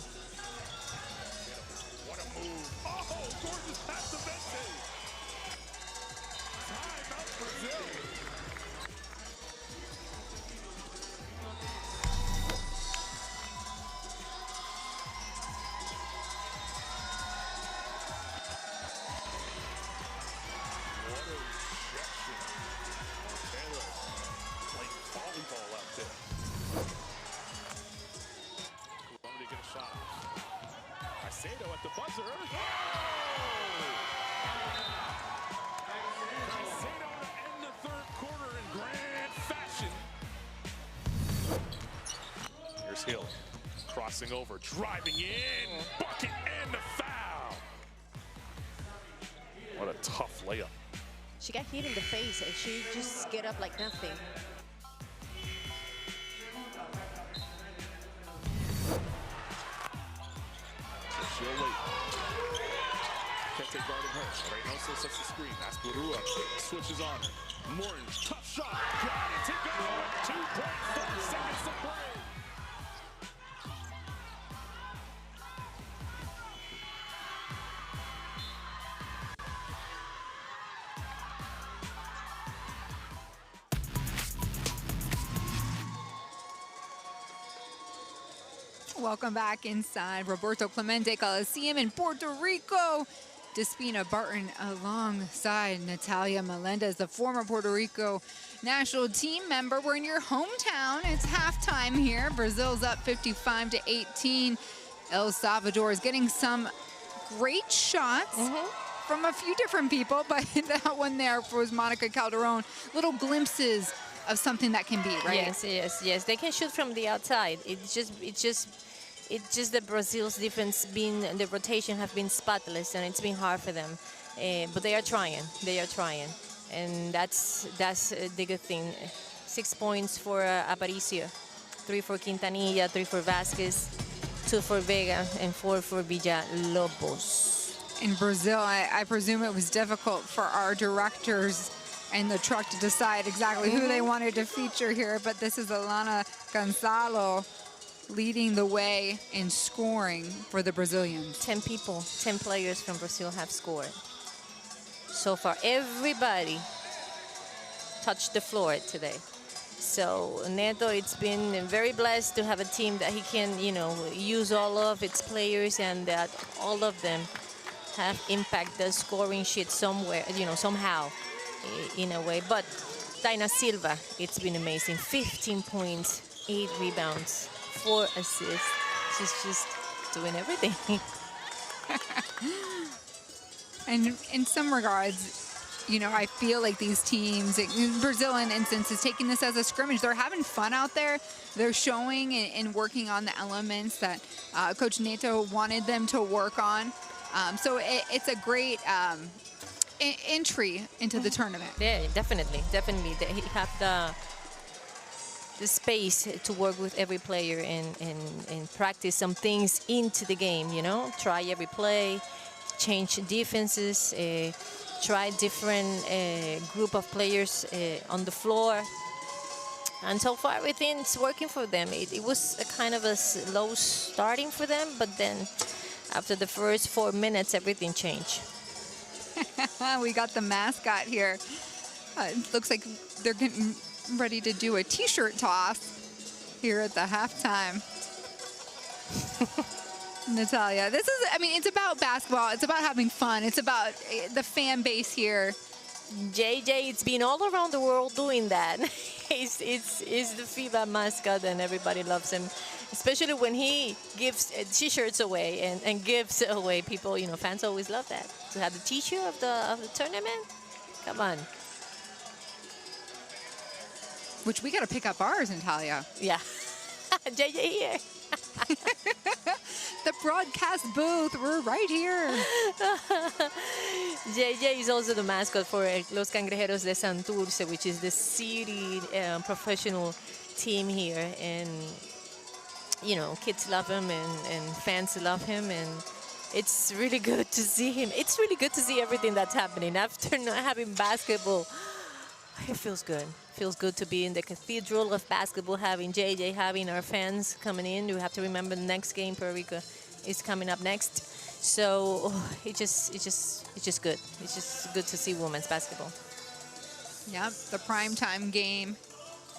At the buzzer. Caicedo to end the third quarter in grand fashion. Here's Hill crossing over, driving in, bucket and the foul. What a tough layup. She got hit in the face and she just get up like nothing. She'll wait. Kente guarding her. Reynoso sets the screen. Asperua switches on her. Morton, tough shot. Got it to go. 2.4 seconds to play. Welcome back inside Roberto Clemente Coliseum in Puerto Rico. Despina Barton alongside Natalia Melendez, the former Puerto Rico national team member. We're in your hometown. It's halftime here. Brazil's up 55-18. El Salvador is getting some great shots from a few different people, but that one there was Monica Calderon. Little glimpses of something that can be, right? Yes. They can shoot from the outside. It's just the Brazil's defense the rotation have been spotless, and it's been hard for them. But they are trying. And that's the good thing. 6 points for Aparicio, 3 for Quintanilla, 3 for Vasquez, 2 for Vega, and 4 for Villalobos. In Brazil, I presume it was difficult for our directors and the truck to decide exactly who they wanted to feature here, but this is Alana Gonzalo leading the way in scoring for the Brazilians. 10 players from Brazil have scored. So far, everybody touched the floor today. So Neto, it's been very blessed to have a team that he can, use all of its players, and that all of them have impacted the scoring sheet somewhere, somehow, in a way. But Taina Silva, it's been amazing. 15 points, 8 rebounds, 4 assists. She's just doing everything. And in some regards, I feel like these teams, Brazil in instance, is taking this as a scrimmage. They're having fun out there. They're showing and working on the elements that Coach Neto wanted them to work on. So it's a great entry into the tournament. Yeah, definitely. They have the space to work with every player and practice some things into the game, try every play, change defenses, try different group of players on the floor. And so far, everything's working for them. It was a kind of a slow starting for them, but then after the first 4 minutes, everything changed. We got the mascot here. It looks like they're getting ready to do a T-shirt toss here at the halftime. Natalia, this is, I mean, it's about basketball. It's about having fun. It's about the fan base here. JJ, it's been all around the world doing that. He's the FIBA mascot, and everybody loves him, especially when he gives T-shirts away and gives away. People, fans always love that. To have the T-shirt of the tournament, come on. Which we got to pick up ours, Natalia. Yeah, JJ here. The broadcast booth, we're right here. JJ is also the mascot for Los Cangrejeros de Santurce, which is the city professional team here. And, kids love him and fans love him. And it's really good to see him. It's really good to see everything that's happening. After not having basketball, it feels good. Feels good to be in the cathedral of basketball, having JJ, having our fans coming in. We have to remember the next game, Puerto Rico is coming up next. So it's just good. It's just good to see women's basketball. Yep, the primetime game.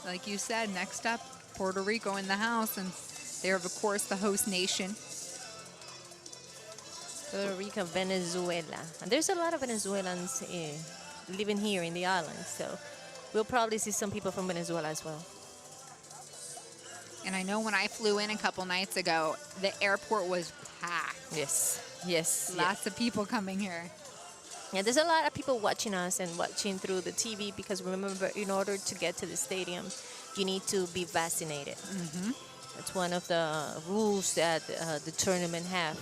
Like you said, next up, Puerto Rico in the house, and they're, of course, the host nation. Puerto Rico, Venezuela. And there's a lot of Venezuelans living here in the island, so we'll probably see some people from Venezuela as well. And I know when I flew in a couple nights ago, the airport was packed. Yes. Lots of people coming here. Yeah, there's a lot of people watching us and watching through the TV, because remember, in order to get to the stadium, you need to be vaccinated. Mm-hmm. That's one of the rules that the tournament have.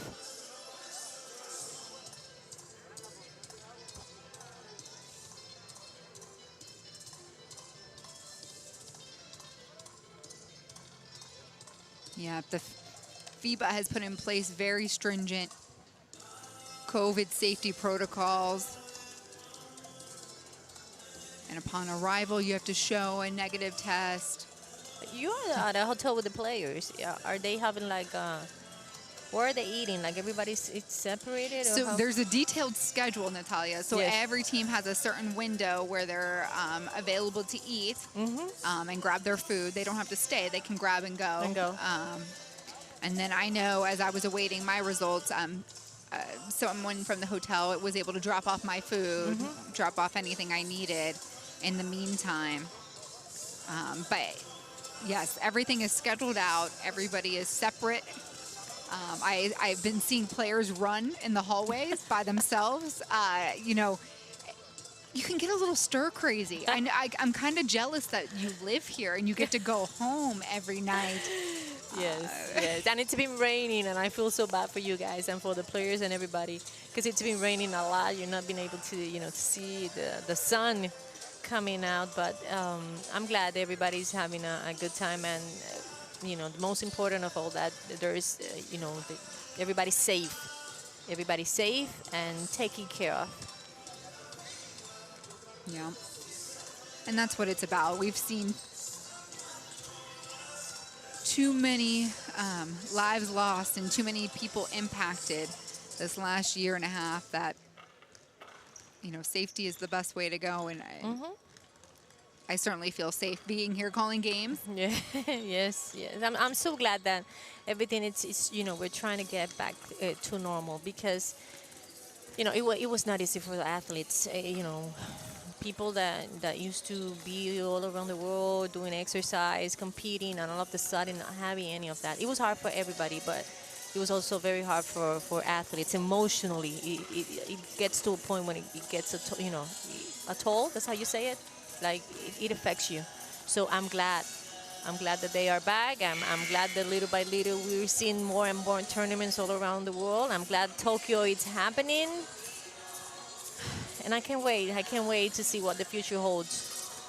Yeah, the FIBA has put in place very stringent COVID safety protocols. And upon arrival, you have to show a negative test. You're at a hotel with the players. Are they having what are they eating? Like everybody's separated? Or So there's a detailed schedule, Natalia. So Yes. every team has a certain window where they're available to eat and grab their food. They don't have to stay. They can grab and go. And then I know, as I was awaiting my results, someone from the hotel was able to drop off my food, drop off anything I needed in the meantime. But yes, everything is scheduled out. Everybody is separate. I've been seeing players run in the hallways by themselves. You can get a little stir crazy. I'm kind of jealous that you live here and you get to go home every night. Yes. And it's been raining, and I feel so bad for you guys and for the players and everybody, because it's been raining a lot. You're not being able to, to see the sun coming out. But I'm glad everybody's having a good time, and the most important of all that, there is, everybody's safe. Everybody's safe and taken care of. Yeah. And that's what it's about. We've seen too many lives lost and too many people impacted this last year and a half that, safety is the best way to go. And I certainly feel safe being here calling games. Yeah, yes. I'm so glad that everything is we're trying to get back to normal, because, it was not easy for the athletes, people that used to be all around the world doing exercise, competing, and all of a sudden not having any of that. It was hard for everybody, but it was also very hard for athletes emotionally. It gets to a point when it gets a toll. That's how you say it. Like it affects you. So I'm glad that they are back. I'm glad that little by little we're seeing more and more tournaments all around the world. I'm glad Tokyo is happening. And I can't wait to see what the future holds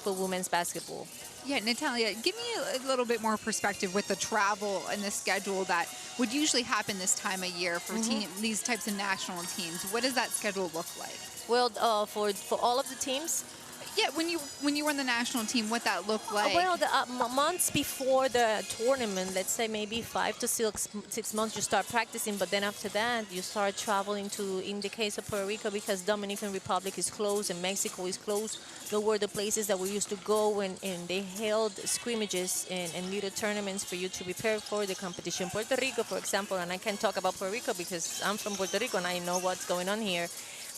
for women's basketball. Yeah, Natalia, give me a little bit more perspective with the travel and the schedule that would usually happen this time of year for these types of national teams. What does that schedule look like? Well, for all of the teams, Yeah, when you were on the national team, what that looked like. well, the months before the tournament, let's say maybe 5 to 6 months, you start practicing. But then after that, you start traveling to, in the case of Puerto Rico, because Dominican Republic is closed and Mexico is closed. Those were the places that we used to go, and they held scrimmages and little tournaments for you to prepare for the competition. Puerto Rico, for example, and I can talk about Puerto Rico because I'm from Puerto Rico and I know what's going on here.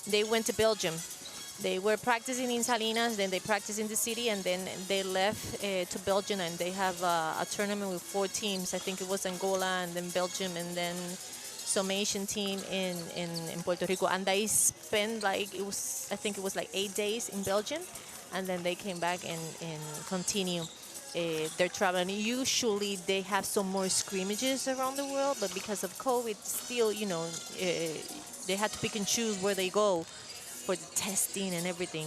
They went to Belgium. They were practicing in Salinas, then they practiced in the city, and then they left to Belgium, and they have a tournament with 4 teams. I think it was Angola, and then Belgium, and then some Asian team in Puerto Rico. And they spent I think it was like 8 days in Belgium, and then they came back and continue their travel. And usually they have some more scrimmages around the world, but because of COVID, still, they had to pick and choose where they go for the testing and everything.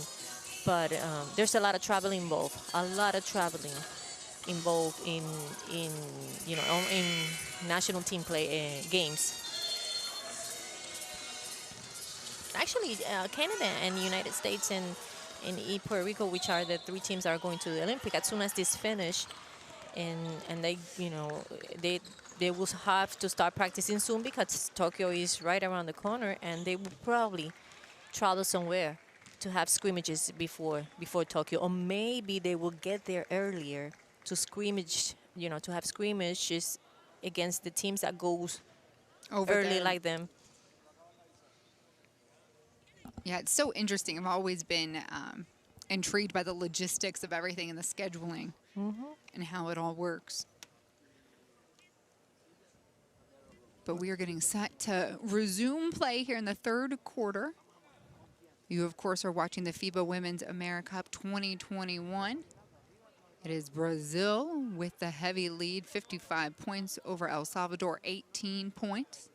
But there's a lot of traveling involved. In national team play games. Actually, Canada and the United States and Puerto Rico, which are the 3 teams that are going to the Olympic, as soon as this finish, and they will have to start practicing soon because Tokyo is right around the corner, and they will probably travel somewhere to have scrimmages before Tokyo, or maybe they will get there earlier to scrimmage, to have scrimmages against the teams that goes Over early there. like them. Yeah, it's so interesting. I've always been intrigued by the logistics of everything and the scheduling and how it all works. But we are getting set to resume play here in the 3rd quarter. You, of course, are watching the FIBA Women's AmeriCup 2021. It is Brazil with the heavy lead, 55 points over El Salvador, 18 points.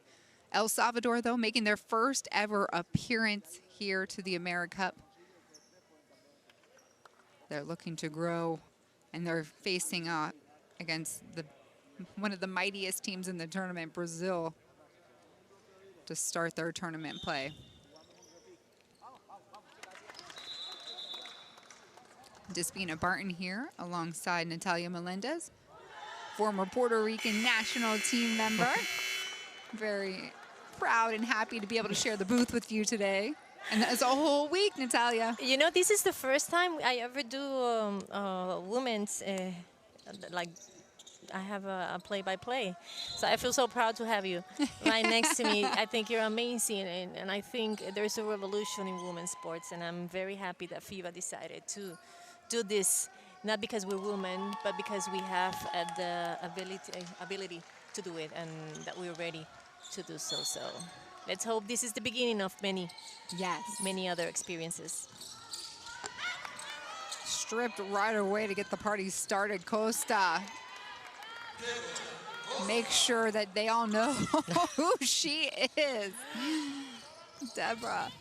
El Salvador, though, making their first ever appearance here to the AmeriCup. They're looking to grow, and they're facing against one of the mightiest teams in the tournament, Brazil, to start their tournament play. Despina Barton here alongside Natalia Melendez, former Puerto Rican national team member. Very proud and happy to be able to share the booth with you today. And that's a whole week, Natalia. This is the first time I ever do women's, I have a play-by-play. So I feel so proud to have you right next to me. I think you're amazing, and I think there's a revolution in women's sports, and I'm very happy that FIBA decided to do this, not because we're women, but because we have the ability to do it, and that we're ready to do so. So let's hope this is the beginning of many other experiences. Stripped right away to get the party started. Costa. Make sure that they all know who she is. Deborah.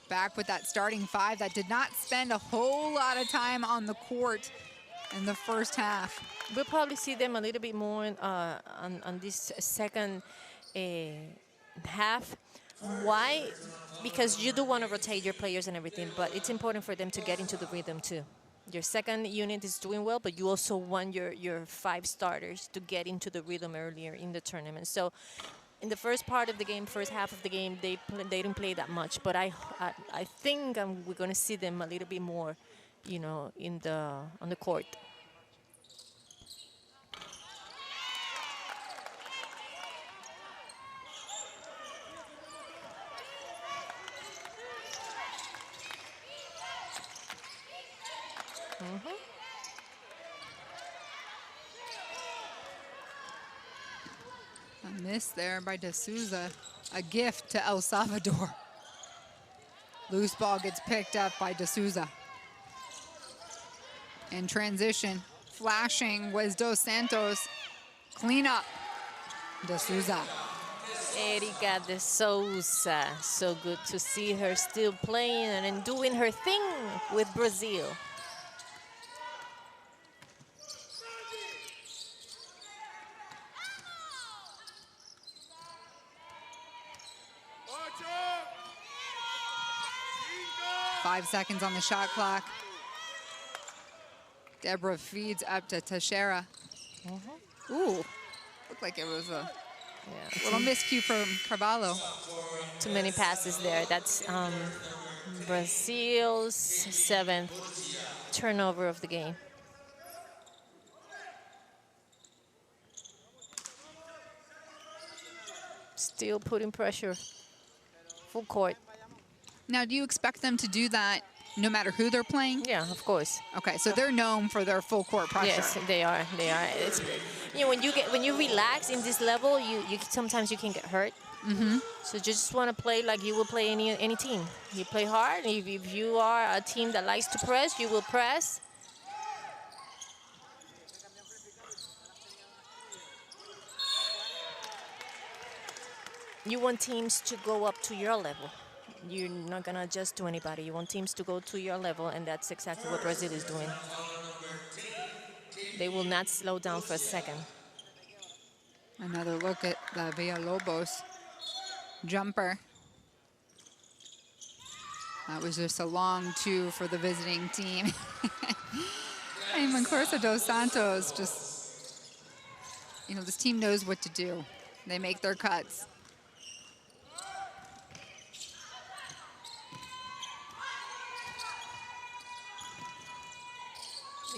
Back with that starting 5 that did not spend a whole lot of time on the court in the first half. We'll probably see them a little bit more on this second half. Why? Because you do want to rotate your players and everything, but it's important for them to get into the rhythm too. Your second unit is doing well, but you also want your 5 starters to get into the rhythm earlier in the tournament. So in the first part of the game, first half of the game, they didn't play that much, but I think we're going to see them a little bit more, on the court. A miss there by De Souza. A gift to El Salvador. Loose ball gets picked up by De Souza. In transition, flashing was Dos Santos. Clean up, De Souza. Erika de Souza. So good to see her still playing and doing her thing with Brazil. Five seconds on the shot clock. Deborah feeds up to Teixeira. Ooh, looked like it was a little miscue from Carvalho. Too many passes there. That's Brazil's 7th turnover of the game. Still putting pressure. Full court. Now, do you expect them to do that no matter who they're playing? Yeah, of course. Okay, so they're known for their full court pressure. Yes, they are. They are. It's, you know, when you relax in this level, you sometimes you can get hurt. So you just want to play like you will play any team. You play hard. If you are a team that likes to press, you will press. You want teams to go up to your level. You're not going to adjust to anybody. You want teams to go to your level, and that's exactly what Brazil is doing. They will not slow down for a second. Another look at the Villalobos jumper. That was just a long two for the visiting team. And Mancorso dos Santos just, you know, this team knows what to do. They make their cuts.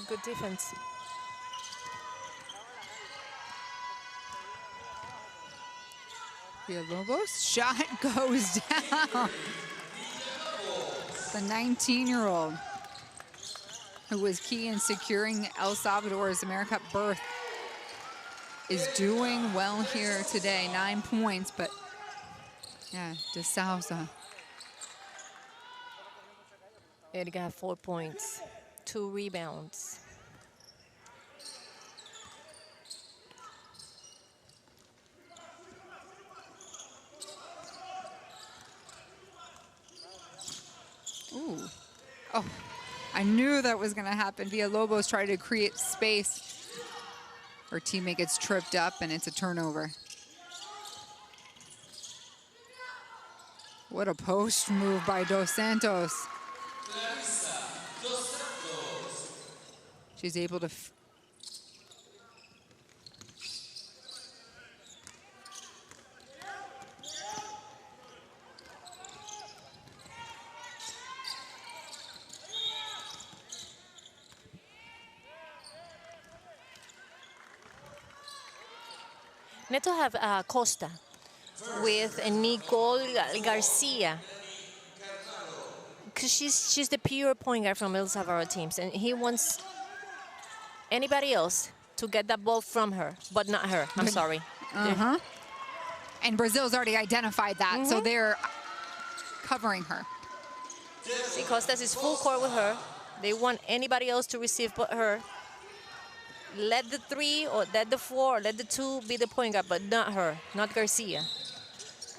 Good defense. Villalobos shot goes down. The 19-year-old who was key in securing El Salvador's AmeriCup berth is doing well here today. 9 points, but yeah, de Souza. Edgar had 4 points, 2 rebounds. Ooh. Oh, I knew that was going to happen. Villalobos tried to create space. Her teammate gets tripped up, and it's a turnover. What a post move by Dos Santos. She's able to... Neto have Costa with Nicole Garcia. Because she's the pure point guard from El Salvador teams, and he wants anybody else to get that ball from her, but not her. I'm sorry. And Brazil's already identified that, so they're covering her. See, Costas is full court with her. They want anybody else to receive but her. Let the 3 or let the 4 or let the 2 be the point guard, but not her, not Garcia.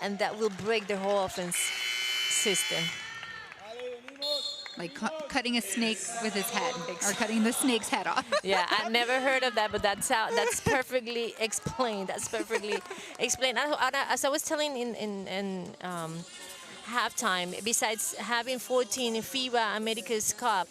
And that will break their whole offense system. Like cutting a snake with his head, or cutting the snake's head off. Yeah, I've never heard of that, but that's perfectly explained. That's perfectly explained. As I was telling in halftime, besides having 14 FIBA America's Cup,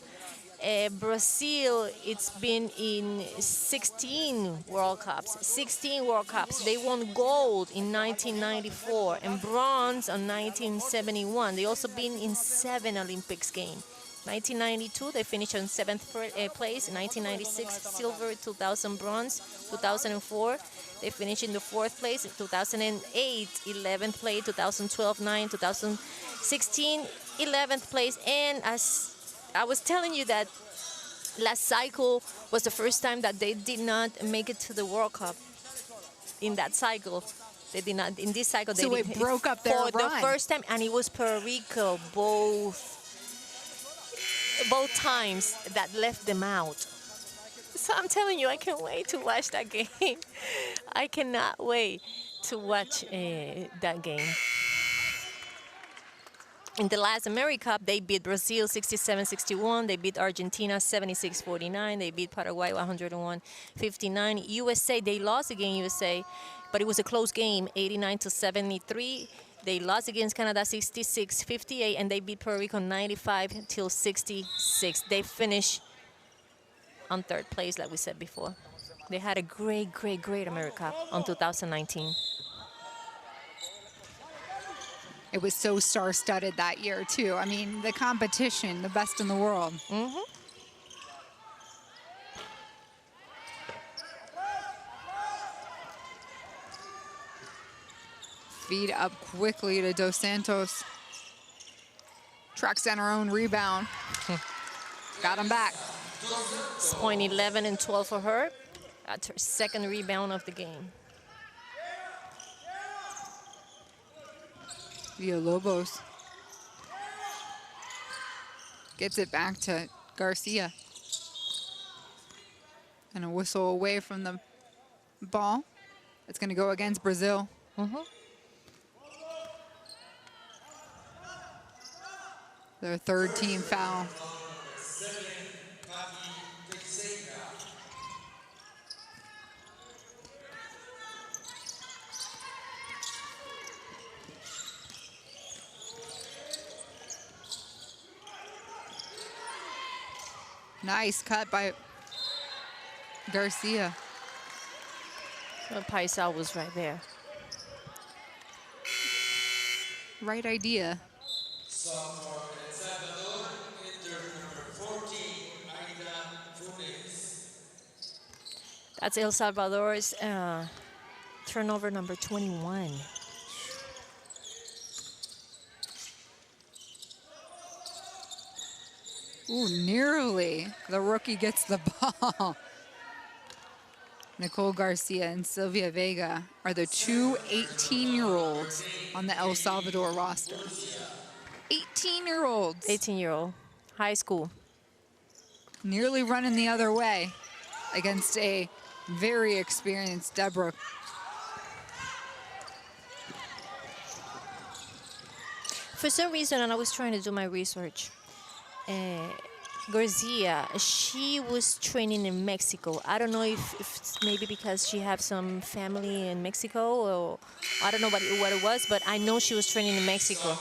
Brazil, it's been in 16 World Cups. 16 World Cups. They won gold in 1994 and bronze in 1971. They also been in 7 Olympics games. 1992, they finished on 7th place. 1996, silver. 2000, bronze. 2004, they finished in the 4th place. 2008, 11th place. 2012, 9. 2016, 11th place. And as I was telling you that last cycle was the first time that they did not make it to the World Cup. In that cycle, they did not. In this cycle, so they it broke up their for run. the first time, and it was Puerto Rico both times that left them out. So I'm telling you, I can't wait to watch that game. I cannot wait to watch that game. In the last AmeriCup, they beat Brazil 67-61. They beat Argentina 76-49. They beat Paraguay 101-59. USA, they lost against USA, but it was a close game, 89-73. They lost against Canada 66-58, and they beat Puerto Rico 95-66. They finished on third place, like we said before. They had a great AmeriCup on 2019. It was so star-studded that year, too. I mean, the competition, the best in the world. Mm-hmm. Feed up quickly to Dos Santos. Tracks down her own rebound. Got him back. It's point 11 and 12 for her. That's her second rebound of the game. Villalobos gets it back to Garcia. And a whistle away from the ball. It's going to go against Brazil. Mm-hmm. Their third team foul. Nice cut by Garcia. So Paisao was right there. Right idea. Sophomore El Salvador, intern number 14, Aida Funes. That's El Salvador's turnover number 21. Ooh, nearly. The rookie gets the ball. Nicole Garcia and Sylvia Vega are the two 18-year-olds on the El Salvador roster. 18-year-olds. 18-year-old, high school. Nearly running the other way against a very experienced Deborah. For some reason, and I was trying to do my research, Garcia, she was training in Mexico. I don't know if it's maybe because she has some family in Mexico, or I don't know what it was, but I know she was training in Mexico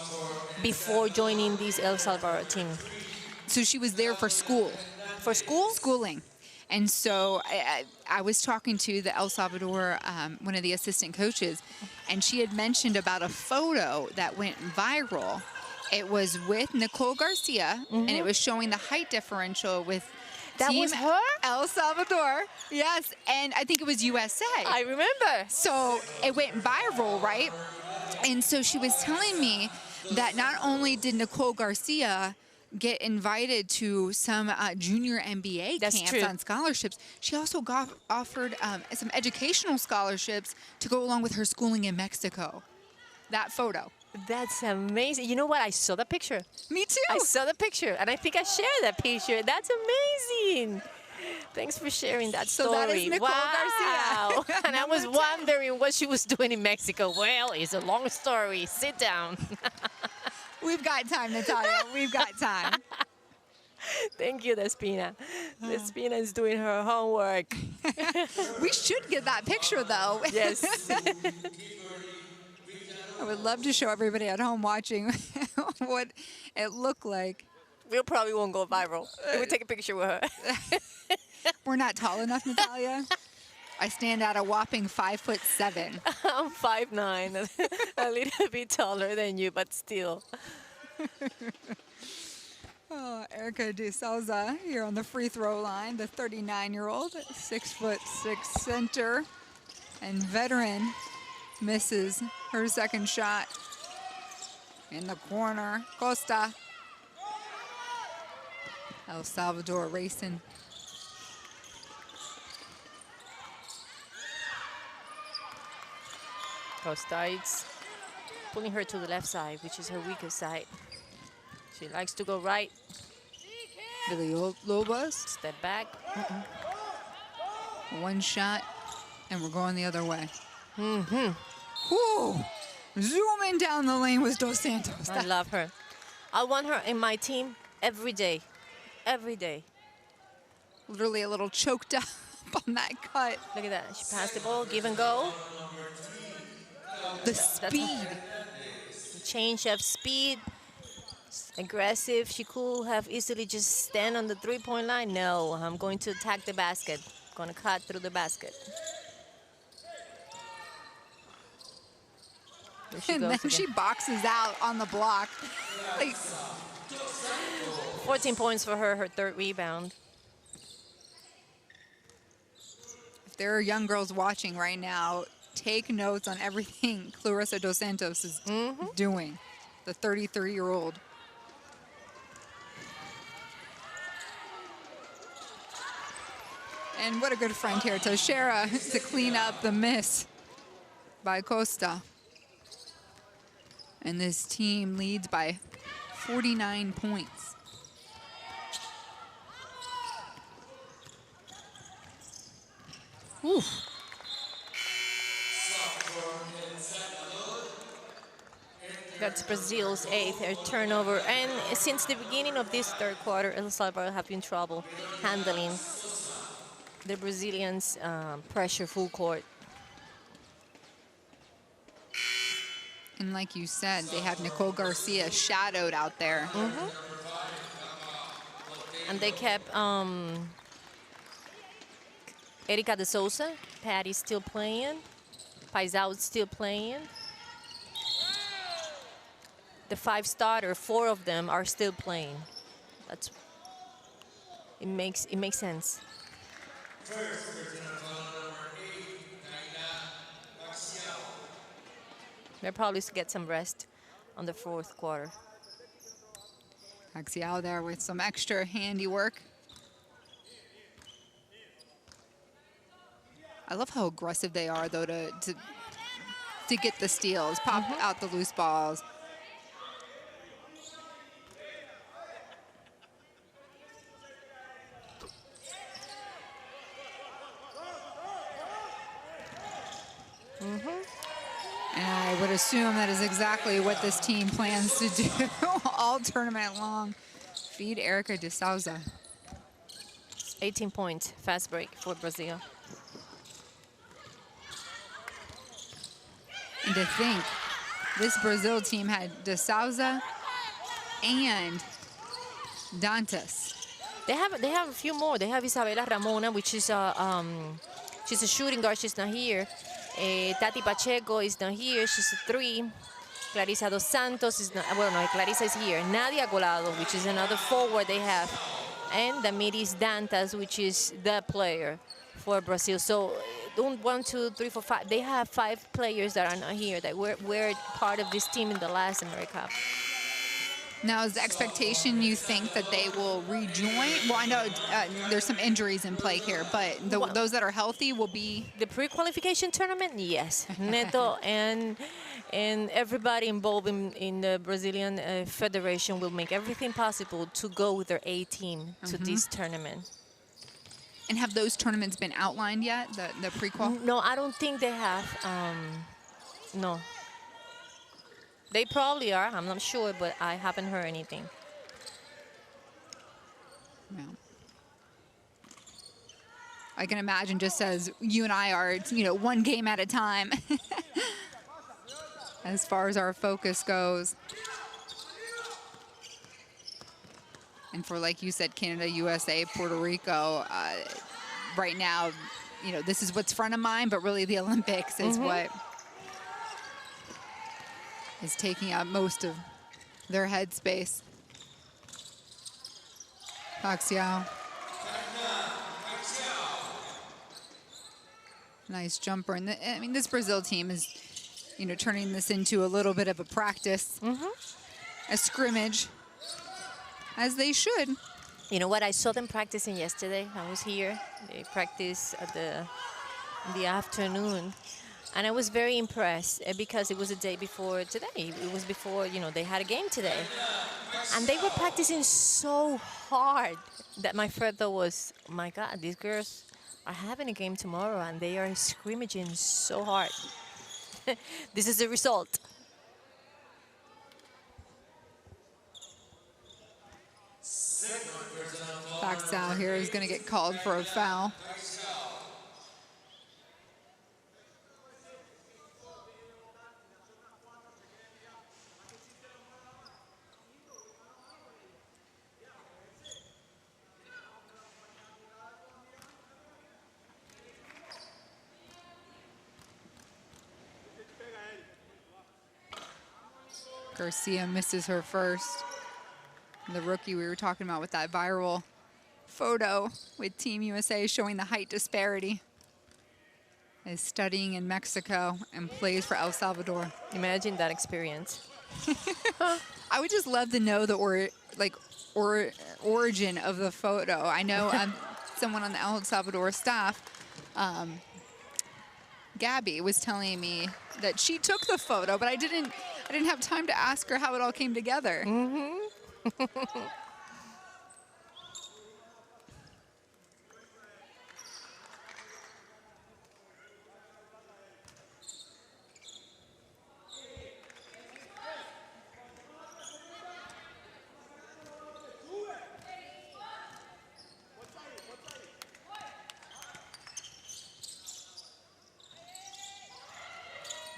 before joining this El Salvador team. So she was there for school. For school? Schooling. And so I was talking to the El Salvador, one of the assistant coaches, and she had mentioned about a photo that went viral. It was with Nicole Garcia, and it was showing the height differential with That Team was her? El Salvador. Yes, and I think it was USA. I remember. So it went viral, right? And so she was telling me that not only did Nicole Garcia get invited to some junior NBA camps on scholarships, she also got offered some educational scholarships to go along with her schooling in Mexico. That photo. That's amazing. You know what? I saw the picture. Me too. I saw the picture, and I think I shared that picture. That's amazing. Thanks for sharing that story. So that is Nicole wow. Garcia. And I was wondering what she was doing in Mexico. Well, it's a long story. Sit down. We've got time, Natalia. We've got time. Thank you, Despina. Despina is doing her homework. We should get that picture, though. Yes. I would love to show everybody at home watching what it looked like. We probably won't go viral. We'll take a picture with her. We're not tall enough, Natalia. I stand at a whopping 5'7". I'm 5'9", a little bit taller than you, but still. Oh, Erica De Souza here on the free throw line, the 39-year-old, 6'6" center and veteran, misses her second shot in the corner. Costa. El Salvador racing. Costa is pulling her to the left side, which is her weakest side. She likes to go right. Villalobos. Step back. One shot, and we're going the other way. Whew. Zooming down the lane with Dos Santos. I love her. I want her in my team every day. Every day. Literally a little choked up on that cut. Look at that. She passed the ball, give and go. The speed. Change of speed. Aggressive. She could have easily just stand on the three-point line. No, I'm going to attack the basket. Going to cut through the basket. And then she boxes out on the block. Like, 14 points for her, her third rebound. if there are young girls watching right now, take notes on everything Clarissa Dos Santos is doing, the 33-year-old. And what a good friend here, Teixeira, to clean up the miss by Costa. And this team leads by 49 points. Oof. That's Brazil's eighth turnover. And since the beginning of this third quarter, El Salvador have been in trouble handling the Brazilians' pressure full court. And like you said, they have Nicole Garcia shadowed out there. And they kept Erika de Souza, Patty's still playing, Paisao still playing. The five starter, four of them are still playing. It makes sense. They'll probably get some rest on the fourth quarter. Axial there with some extra handiwork. I love how aggressive they are, though, to get the steals, pop out the loose balls. And I would assume that is exactly what this team plans to do all tournament long. Feed Erika de Souza. 18 points, fast break for Brazil. And to think, this Brazil team had de Souza and Dantas. They have a few more. They have Isabela Ramona, which is she's a shooting guard. She's not here. Tati Pacheco is not here. She's a 3. Clarissa Dos Santos is not. Well, no, Clarissa is here. Nadia Colado, which is another forward they have, and Damiris Dantas, which is the player for Brazil. So, 1, 2, 3, 4, 5. They have 5 players that are not here that were part of this team in the last AmeriCup. Now, is the expectation you think that they will rejoin? Well, I know there's some injuries in play here, but those that are healthy will be... The pre-qualification tournament, yes. Neto and everybody involved in the Brazilian Federation will make everything possible to go with their A team to this tournament. And have those tournaments been outlined yet, the pre-qual? No, I don't think they have. No. They probably are. I'm not sure, but I haven't heard anything. No. I can imagine, just as you and I are, one game at a time as far as our focus goes. And for, like you said, Canada, USA, Puerto Rico, right now, this is what's front of mind, but really the Olympics is what is taking up most of their headspace. Paxiao. Nice jumper. And I mean, this Brazil team is, turning this into a little bit of a practice, a scrimmage, as they should. You know what? I saw them practicing yesterday. I was here. They practiced in the afternoon. And I was very impressed because it was a day before today. It was before, they had a game today. And they were practicing so hard that my first thought was, oh my God, these girls are having a game tomorrow and they are scrimmaging so hard. this is the result. Paxal here is going to get called for a foul. Garcia misses her first. The rookie we were talking about with that viral photo with Team USA showing the height disparity is studying in Mexico and plays for El Salvador. Imagine that experience. I would just love to know the origin of the photo. I know someone on the El Salvador staff, Gabby, was telling me that she took the photo, but I didn't have time to ask her how it all came together. Mm-hmm.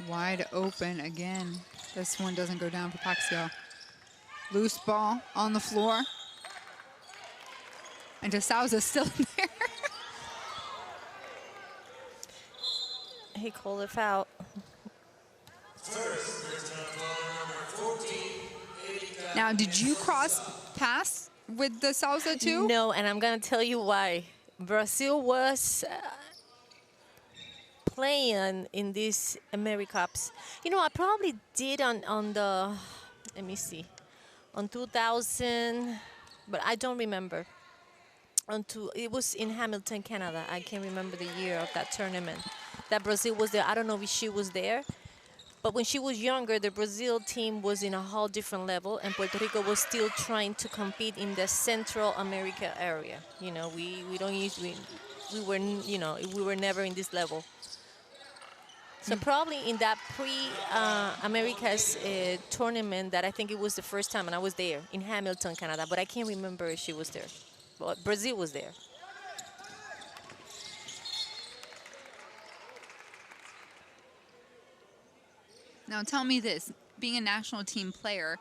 Wide open again. This one doesn't go down for Paxio. Loose ball on the floor. And DeSouza's still there. He called a foul. Now, did you cross pass with DeSouza too? No, and I'm going to tell you why. Brazil was playing in these AmeriCups. You know, I probably did on the, let me see, on 2000, but I don't remember. It was in Hamilton, Canada. I can't remember the year of that tournament. That Brazil was there. I don't know if she was there. But when she was younger, the Brazil team was in a whole different level, and Puerto Rico was still trying to compete in the Central America area. You know, we were never in this level. So probably in that pre-Americas tournament, that I think it was the first time, and I was there in Hamilton, Canada, but I can't remember if she was there. But Brazil was there. Now tell me this, being a national team player,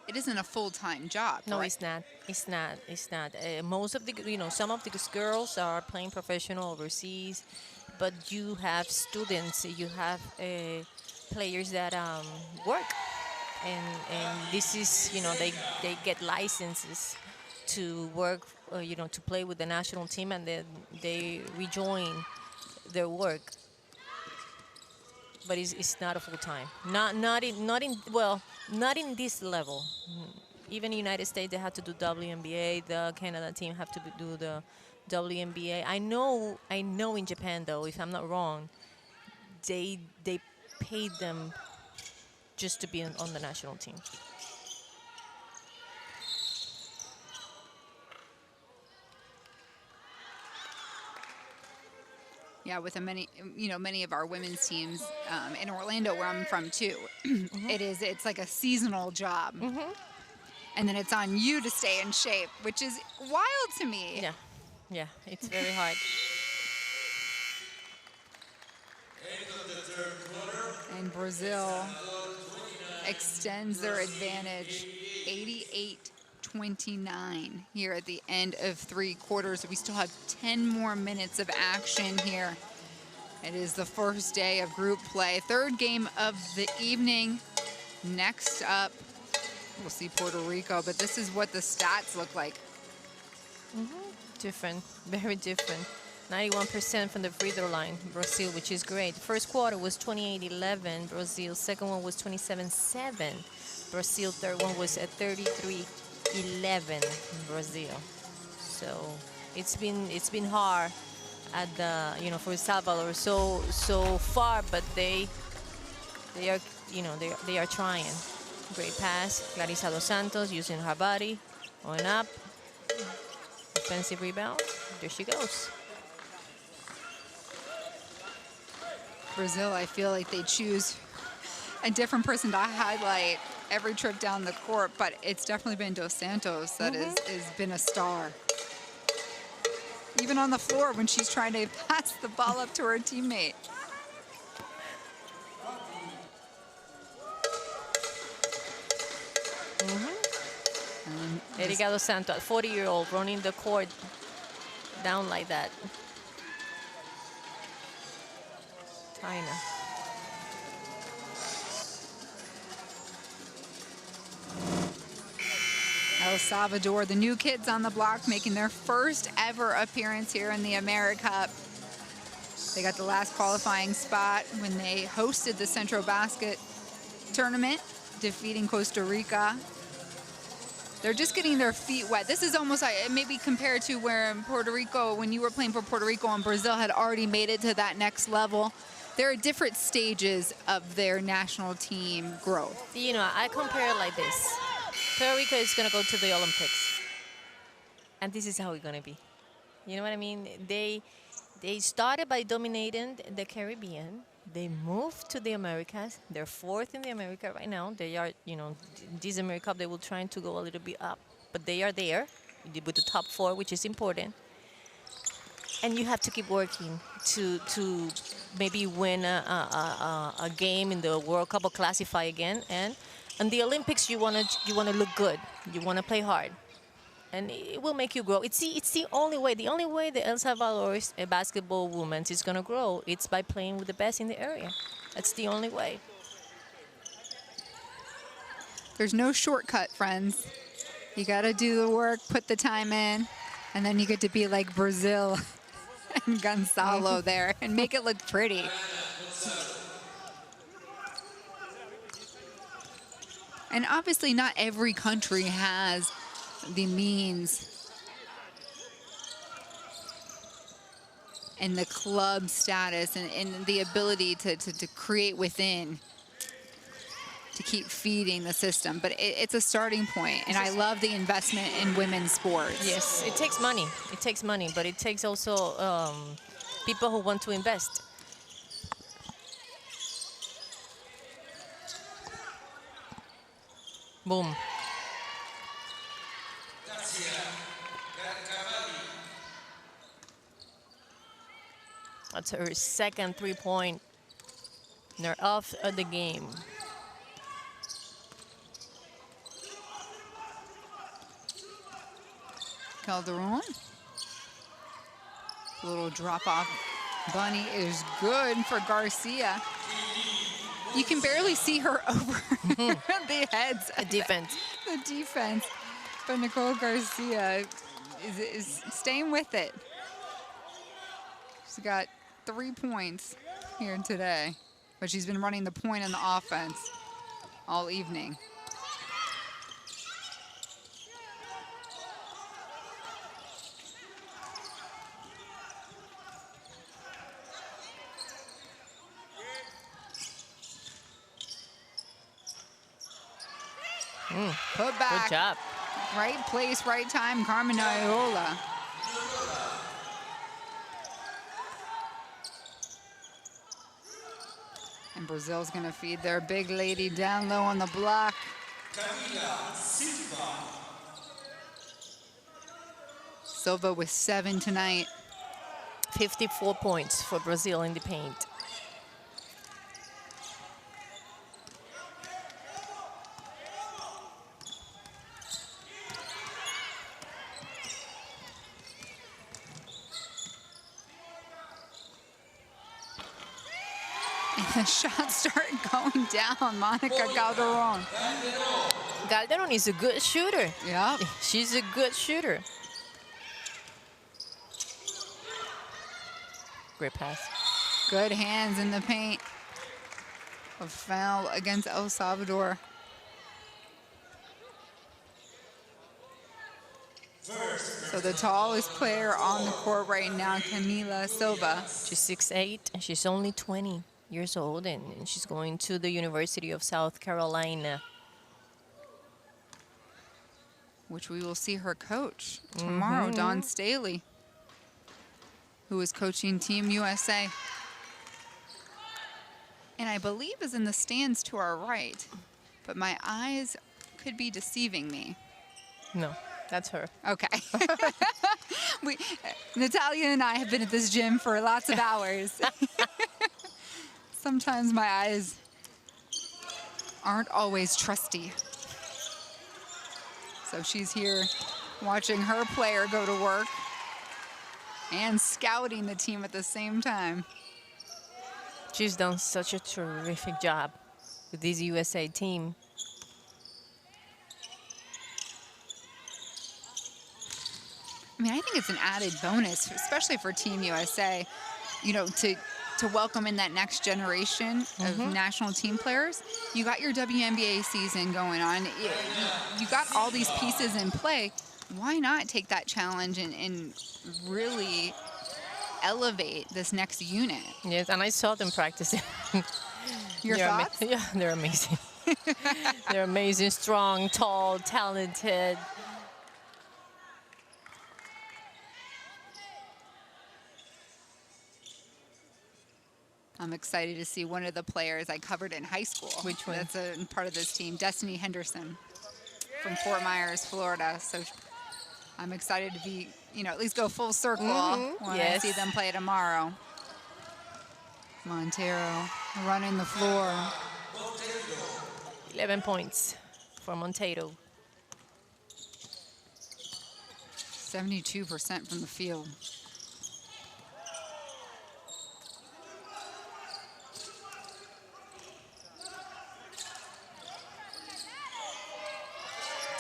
it isn't a full-time job, No, right? it's not. It's not. It's not. Most of the, some of these girls are playing professional overseas, but you have students, you have players that work, and this is, they get licenses to work, to play with the national team, and then they rejoin their work. But it's not a full time. Not in this level. Even in the United States, they have to do WNBA. The Canada team have to do the WNBA. I know in Japan, though, if I'm not wrong, they paid them just to be on the national team. Yeah, with many of our women's teams in Orlando, where I'm from too, it's like a seasonal job. And then it's on you to stay in shape, which is wild to me. Yeah, it's very hard. And Brazil extends their advantage 88-29 here at the end of 3 quarters. We still have 10 more minutes of action here. It is the first day of group play. 3rd game of the evening. Next up, we'll see Puerto Rico, but this is what the stats look like. Different, very different. 91% from the free throw line, Brazil, which is great. First quarter was 28-11, Brazil. Second one was 27-7. Brazil, third one was at 33-11, Brazil. So it's been hard at the for El Salvador so far, but they are trying. Great pass, Clarissa Dos Santos using her body, on up, offensive rebound. There she goes. Brazil, I feel like they choose a different person to highlight every trip down the court, but it's definitely been Dos Santos that has been a star. Even on the floor when she's trying to pass the ball up to her teammate. Erika Dos Santos, 40-year-old, running the court down like that. China. El Salvador, the new kids on the block, making their first ever appearance here in the AmeriCup. They got the last qualifying spot when they hosted the Centro Basket tournament, defeating Costa Rica. They're just getting their feet wet. This is almost like maybe compared to where Puerto Rico, when you were playing for Puerto Rico and Brazil had already made it to that next level. There are different stages of their national team growth. You know, I compare it like this. Puerto Rico is going to go to the Olympics. And this is how it's going to be. You know what I mean? They started by dominating the Caribbean. They moved to the Americas. They're fourth in the America right now. They are, you know, this AmeriCup, they will try to go a little bit up. But they are there with the top four, which is important. And you have to keep working to maybe win a game in the World Cup or classify again. And in the Olympics, you wanna look good. You wanna play hard, and it will make you grow. It's the only way. The only way the El Salvador's basketball women is gonna grow. It's by playing with the best in the area. That's the only way. There's no shortcut, friends. You gotta do the work, put the time in, and then you get to be like Brazil and Gonzalo there and make it look pretty. And obviously not every country has the means and the club status and the ability to create within to keep feeding the system. But it's a starting point, and I love the investment in women's sports. Yes, it takes money. It takes money, but it takes also people who want to invest. Boom. That's her second three-point. They're off of the game. Calderon. Little drop-off bunny is good for Garcia. You can barely see her over the heads. The defense. The defense. But Nicole Garcia is staying with it. She's got 3 points here today. But she's been running the point on the offense all evening. Put back. Good job. Right place, right time, Carmen Ayola. And Brazil's gonna feed their big lady down low on the block. Silva with 7 tonight. 54 points for Brazil in the paint. The shots start going down, Monica Calderon. Calderon is a good shooter. Yeah. She's a good shooter. Great pass. Good hands in the paint. A foul against El Salvador. So the tallest player on the court right now, Camila Silva. She's 6'8", and she's only 20 years old, and she's going to the University of South Carolina. Which we will see her coach tomorrow, Dawn Staley, who is coaching Team USA. and I believe is in the stands to our right, but my eyes could be deceiving me. No, that's her. Okay. Natalia and I have been at this gym for lots of hours. Sometimes my eyes aren't always trusty. So she's here watching her player go to work and scouting the team at the same time. She's done such a terrific job with this USA team. I mean, I think it's an added bonus, especially for Team USA, you know, to welcome in that next generation of national team players. You got your WNBA season going on. You got all these pieces in play. Why not take that challenge and really elevate this next unit? Yes, and I saw them practicing. Your thoughts? Yeah, they're amazing. They're amazing, strong, tall, talented. I'm excited to see one of the players I covered in high school. Which one? That's a part of this team, Destiny Henderson from Fort Myers, Florida. So I'm excited to be, you know, at least go full circle when I see them play tomorrow. Montero running the floor. 11 points for Montero. 72% from the field.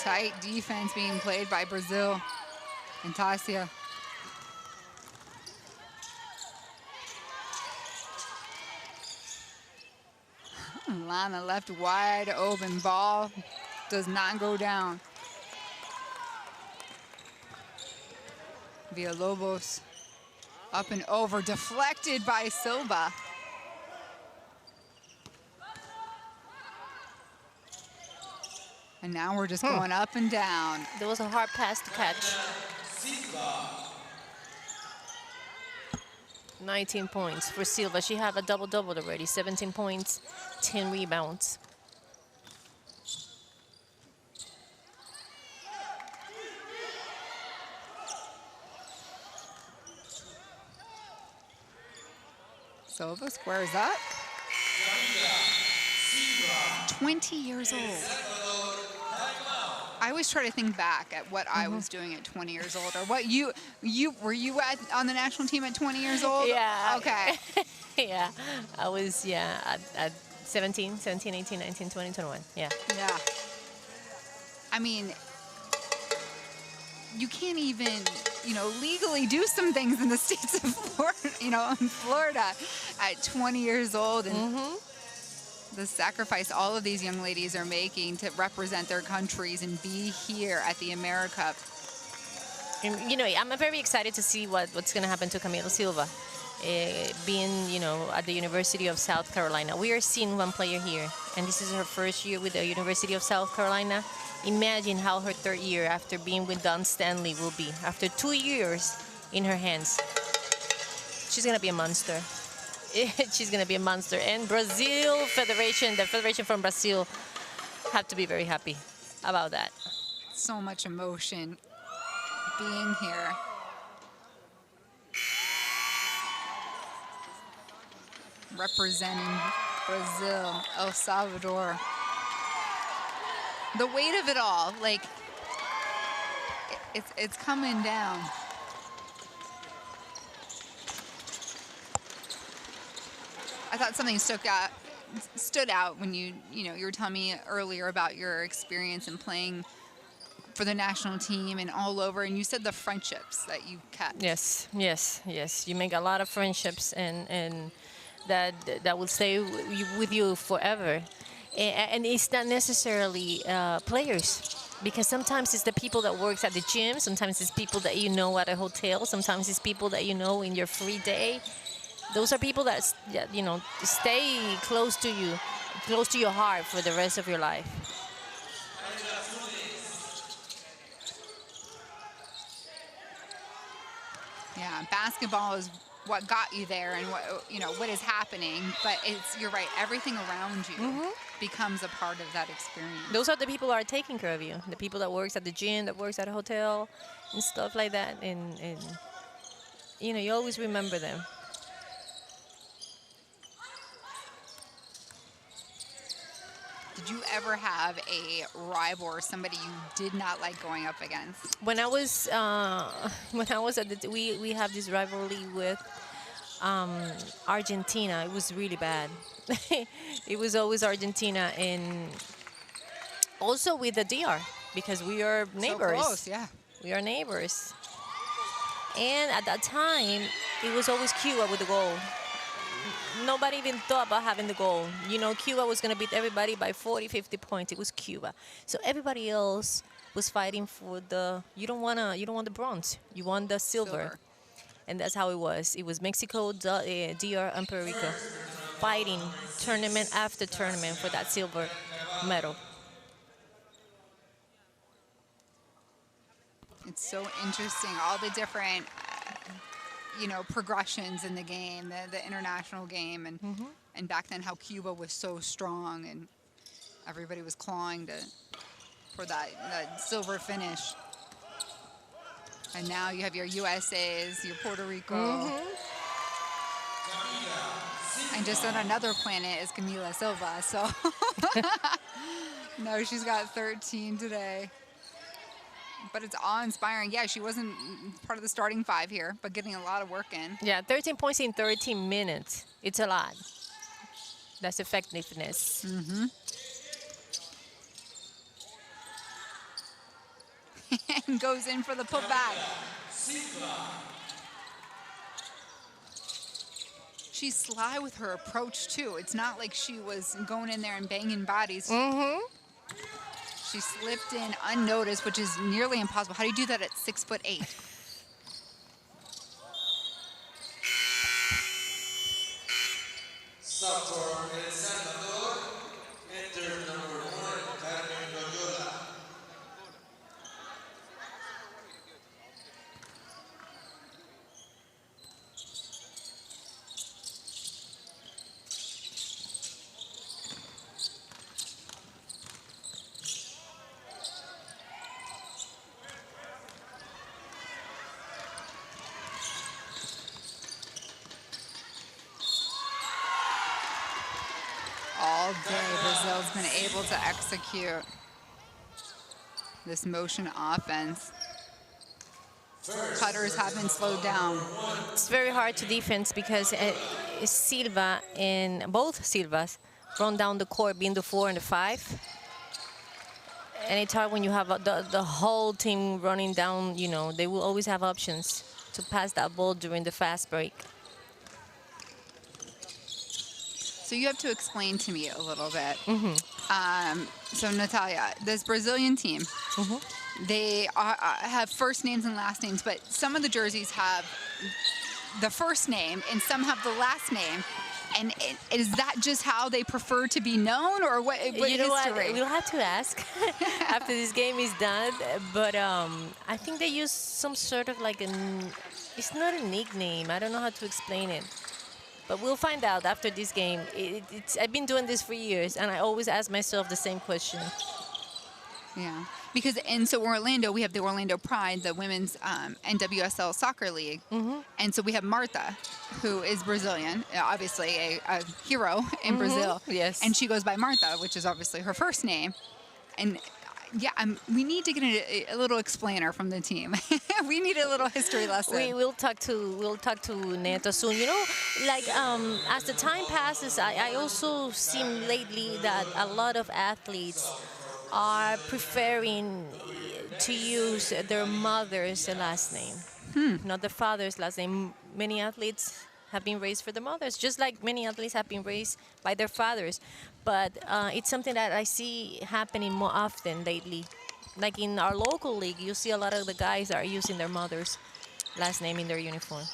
Tight defense being played by Brazil and Tasia. Lana left wide open, ball does not go down. Villalobos up and over, deflected by Silva. And now we're just going up and down. There was a hard pass to catch. 19 points for Silva. She had a double-double already. 17 points, 10 rebounds. Silva squares up. 20 years old. I always try to think back at what I was doing at 20 years old, or what you were you on the national team at 20 years old? Yeah. Okay. Yeah, I was, at 17, 18, 19, 20, 21. Yeah. Yeah. I mean, you can't even, legally do some things in the states of Florida, in Florida at 20 years old. And the sacrifice all of these young ladies are making to represent their countries and be here at the AmeriCup. And, I'm very excited to see what's going to happen to Camilo Silva. Being, at the University of South Carolina. We are seeing one player here, and this is her first year with the University of South Carolina. Imagine how her third year after being with Don Stanley will be. After 2 years in her hands, she's going to be a monster. She's going to be a monster. And Brazil Federation, the Federation from Brazil, have to be very happy about that. So much emotion being here. Representing Brazil, El Salvador. The weight of it all, it's coming down. I thought something stood out when you were telling me earlier about your experience in playing for the national team and all over, and you said the friendships that you kept. Yes. You make a lot of friendships, and that will stay with you forever. And it's not necessarily players, because sometimes it's the people that works at the gym, sometimes it's people that you know at a hotel, sometimes it's people that you know in your free day. Those are people that stay close to you, close to your heart for the rest of your life. Yeah, basketball is what got you there and what is happening, but you're right, everything around you becomes a part of that experience. Those are the people that are taking care of you, the people that works at the gym, that works at a hotel, and stuff like that. And you always remember them. Did you ever have a rival or somebody you did not like going up against? When I was at we have this rivalry with Argentina. It was really bad. It was always Argentina, and also with the DR, because we are neighbors. So close, yeah. We are neighbors. And at that time, it was always Cuba with the goal. Nobody even thought about having the goal. Cuba was going to beat everybody by 40, 50 points. It was Cuba. So everybody else was fighting for you don't want the bronze. You want the silver. And that's how it was. It was Mexico, DR, and Puerto Rico fighting tournament after tournament for that silver medal. It's so interesting, all the different progressions in the game, the international game, and back then how Cuba was so strong and everybody was clawing for that silver finish. And now you have your USAs, your Puerto Rico. And just on another planet is Camila Silva. So no, she's got 13 today. But it's awe-inspiring. Yeah, she wasn't part of the starting 5 here, but getting a lot of work in. Yeah, 13 points in 13 minutes. It's a lot. That's effectiveness. And goes in for the putback. She's sly with her approach, too. It's not like she was going in there and banging bodies. She slipped in unnoticed, which is nearly impossible. How do you do that at 6'8"? Stop for El Salvador. Enter number 1, Carmen Loyola. All day, Brazil's been able to execute this motion offense. Cutters have been slowed down. It's very hard to defense because Silva and both Silvas run down the court, being the 4 and the 5. And it's hard when you have the whole team running down. They will always have options to pass that ball during the fast break. So you have to explain to me a little bit. So Natalia, this Brazilian team, they have first names and last names, but some of the jerseys have the first name and some have the last name. And is that just how they prefer to be known, or what you know history? What? We'll have to ask after this game is done. But I think they use some sort of it's not a nickname. I don't know how to explain it. But we'll find out after this game. I've been doing this for years, and I always ask myself the same question. Yeah, because so Orlando, we have the Orlando Pride, the women's NWSL soccer league, and so we have Marta, who is Brazilian, obviously a hero in Brazil. Yes, and she goes by Marta, which is obviously her first name, and. Yeah, we need to get a little explainer from the team. We need a little history lesson. We'll talk to Neto soon. As the time passes, I also seen lately that a lot of athletes are preferring to use their mother's last name, not their father's last name. Many athletes have been raised for their mothers, just like many athletes have been raised by their fathers. But it's something that I see happening more often lately. Like in our local league, you see a lot of the guys are using their mother's last name in their uniform.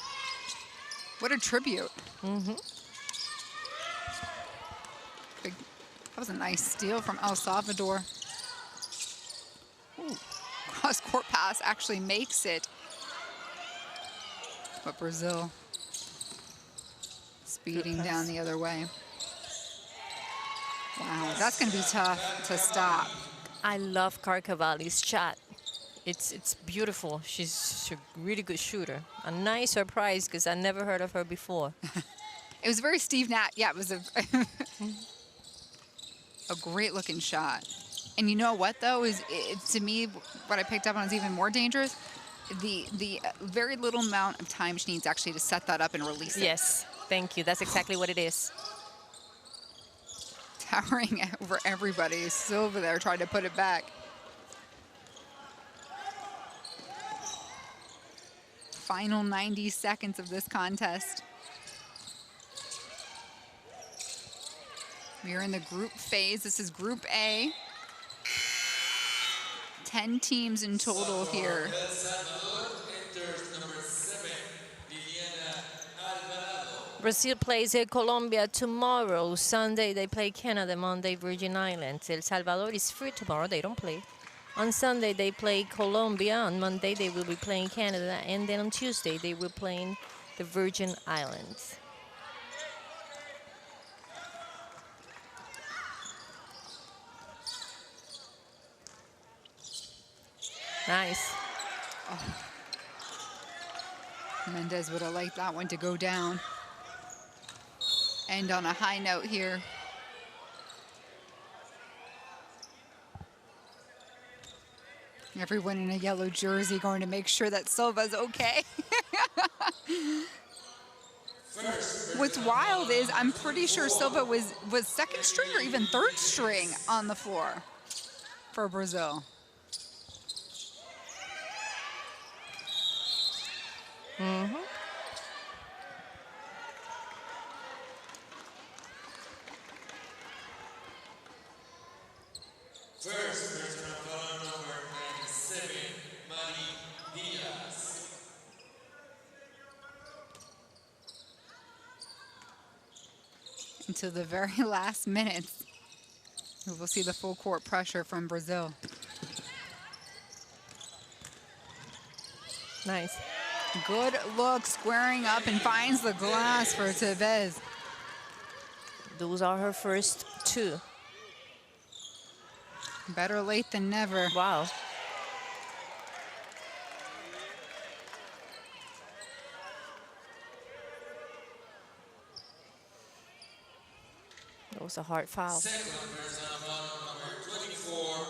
What a tribute. That was a nice steal from El Salvador. Ooh. Cross-court pass actually makes it. But Brazil speeding down the other way. Wow, that's going to be tough to stop. I love Cavalli's shot. It's beautiful. She's a really good shooter. A nice surprise because I never heard of her before. It was very Steve Nash. Yeah, it was a great looking shot. And you know what though is to me what I picked up on is even more dangerous. The very little amount of time she needs actually to set that up and release it. Yes, thank you. That's exactly what it is. Towering over everybody. Silva there trying to put it back. Final 90 seconds of this contest. We are in the group phase. This is Group A. 10 teams in total here. El Salvador enters number 7, Liliana Alvarado. Brazil plays Colombia tomorrow. Sunday they play Canada. Monday Virgin Islands. El Salvador is free tomorrow. They don't play. On Sunday they play Colombia. On Monday they will be playing Canada. And then on Tuesday they will play the Virgin Islands. Nice. Oh. Mendez would have liked that one to go down. End on a high note here. Everyone in a yellow jersey going to make sure that Silva's okay. What's wild is I'm pretty sure Silva was second string or even third string on the floor for Brazil. Mm-hmm. First, personal foul number 97, Mari Diaz. Until the very last minutes, we will see the full court pressure from Brazil. Nice. Good look, squaring up and finds the glass for Tevez. Those are her first two. Better late than never. Wow. That was a hard foul. Second, personal foul number 24,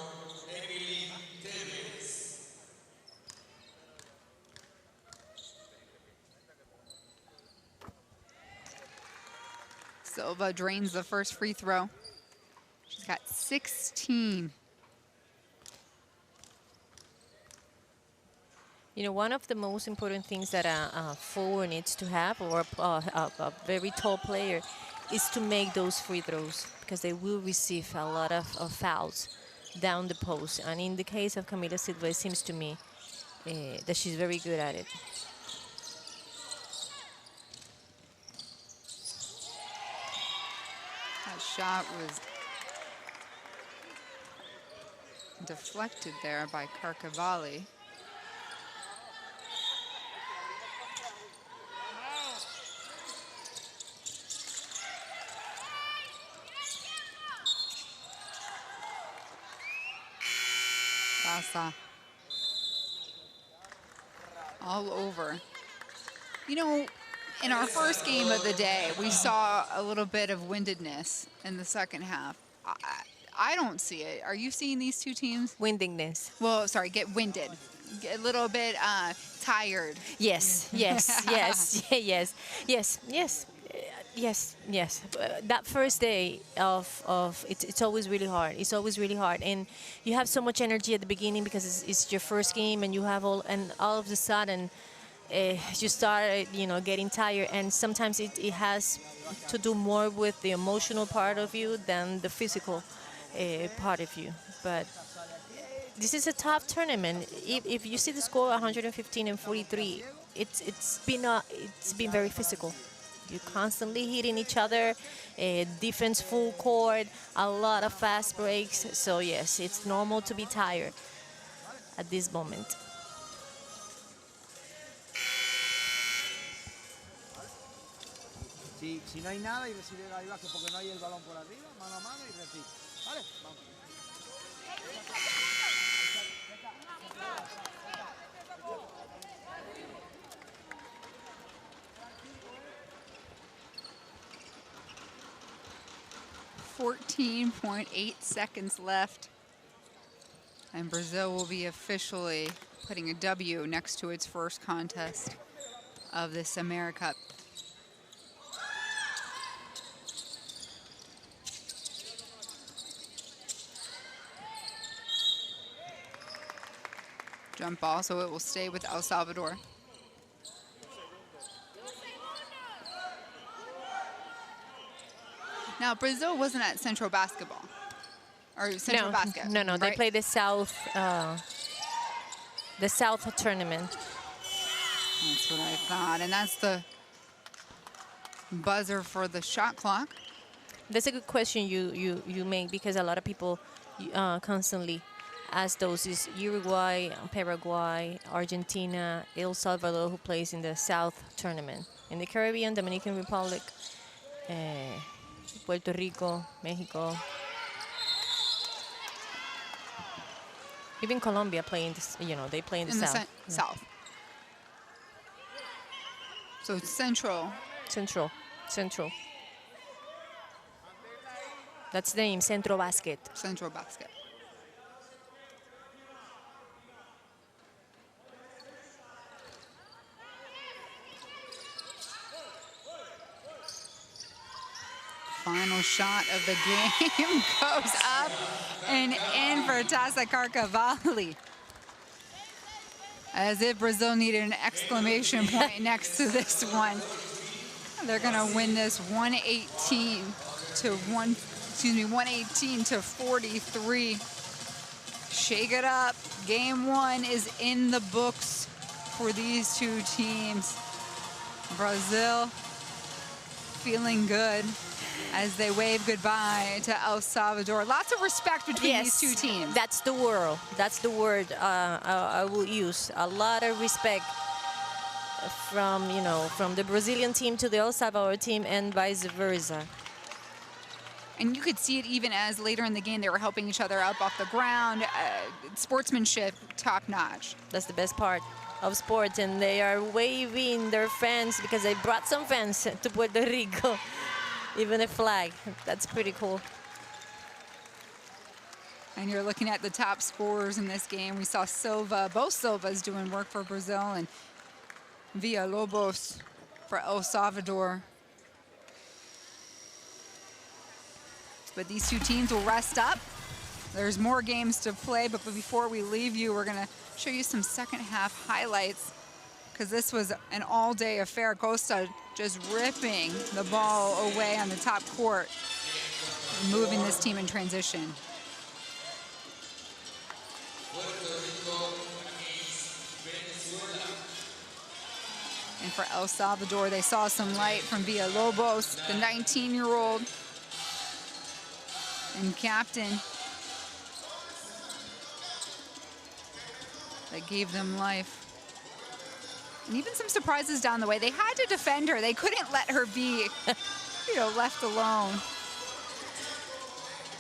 Emily Davis. Silva drains the first free throw. She's got 16. You know, one of the most important things that a forward needs to have, or a very tall player, is to make those free throws, because they will receive a lot of fouls down the post. And in the case of Camila Silva, it seems to me that she's very good at it. That shot was deflected there by Cavalli. All over. You know, in our first game of the day, we saw a little bit of windedness in the second half. I don't see it. Are you seeing these two teams? Windiness. Well, sorry, get winded. Get a little bit tired. Yes, yes, yes, yes, yes, yes. Yes, yes. That first day of it's always really hard. It's always really hard, and you have so much energy at the beginning because it's your first game, and you have all of a sudden you start getting tired, and sometimes it has to do more with the emotional part of you than the physical part of you. But this is a tough tournament. If you see the score 115 and 43, it's been very physical. You're constantly hitting each other, defense full court, a lot of fast breaks. So yes, it's normal to be tired at this moment. Si no hay nada y recibe Gaby Vázquez porque no hay el balón por arriba, mano a mano y repite. ¿Vale? Vamos. 14.8 seconds left. And Brazil will be officially putting a W next to its first contest of this AmeriCup. Jump ball, so it will stay with El Salvador. Now, Brazil wasn't at Central Basketball, or Central Basket. No, right? they play the South tournament. That's what I thought, and that's the buzzer for the shot clock. That's a good question you make, because a lot of people constantly ask those. Is Uruguay, Paraguay, Argentina, El Salvador, who plays in the South tournament. In the Caribbean, Dominican Republic, Puerto Rico, Mexico. Even Colombia play in this, they play in the South. South. So it's Central. Central. That's the name, Centro Basket. Central Basket. Final shot of the game goes up and in for Tassa Carcavali. As if Brazil needed an exclamation point next to this one. They're gonna win this 118 to 43. Shake it up. Game one is in the books for these two teams. Brazil feeling good as they wave goodbye to El Salvador. Lots of respect between these two teams. That's the word. That's the word I will use. A lot of respect from the Brazilian team to the El Salvador team and vice versa. And you could see it even as later in the game they were helping each other up off the ground. Sportsmanship top notch. That's the best part of sports, and they are waving their fans because they brought some fans to Puerto Rico. Even a flag. That's pretty cool. And you're looking at the top scorers in this game. We saw both Silvas doing work for Brazil, and Villalobos for El Salvador. But these two teams will rest up. There's more games to play, but before we leave you, we're gonna show you some second half highlights, because this was an all-day affair. Costa just ripping the ball away on the top court, moving this team in transition. And for El Salvador, they saw some light from Villalobos, the 19-year-old and captain that gave them life. And even some surprises down the way. They had to defend her. They couldn't let her be, left alone.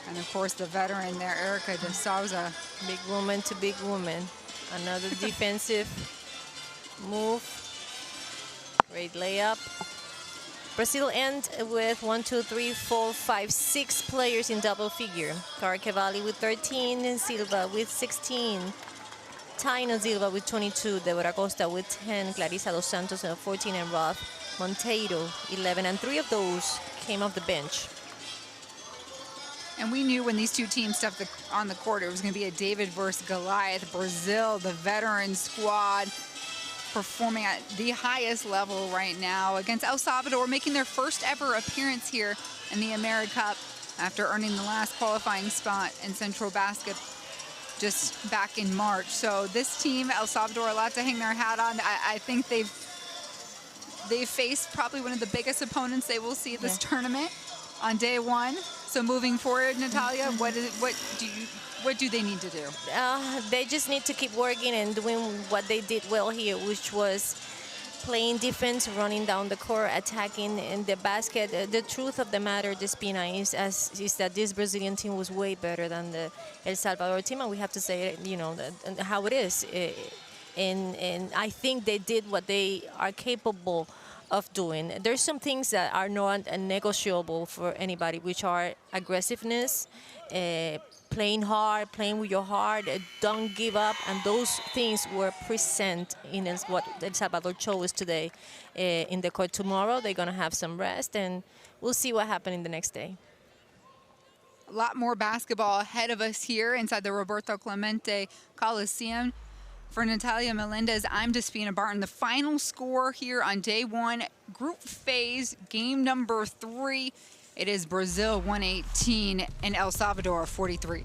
And of course, the veteran there, Erica de Souza. Big woman to big woman. Another defensive move. Great layup. Brazil end with 1, 2, 3, 4, 5, 6 players in double figure. Carcavali with 13, Silva with 16. Taino Silva with 22, Deborah Costa with 10, Clarissa Dos Santos 14, and Roth Monteiro 11, and 3 of those came off the bench. And we knew when these two teams stepped on the court, it was going to be a David versus Goliath. Brazil, the veteran squad, performing at the highest level right now against El Salvador, making their first ever appearance here in the AmeriCup after earning the last qualifying spot in Central Basket just back in March. So this team, El Salvador, a lot to hang their hat on. I think they've faced probably one of the biggest opponents they will see this tournament on day one. So moving forward, Natalia, what do they need to do? They just need to keep working and doing what they did well here, which was playing defense, running down the court, attacking in the basket. The truth of the matter, Despina, is that this Brazilian team was way better than the El Salvador team, and we have to say it, how it is. And I think they did what they are capable of doing. There's some things that are not negotiable for anybody, which are aggressiveness, playing hard, playing with your heart, don't give up, and those things were present in what El Salvador chose today in the court. Tomorrow they're going to have some rest, and we'll see what happens in the next day. A lot more basketball ahead of us here inside the Roberto Clemente Coliseum. For Natalia Melendez, I'm Despina Barton. The final score here on day one, group phase, game number 3. It is Brazil 118 and El Salvador 43.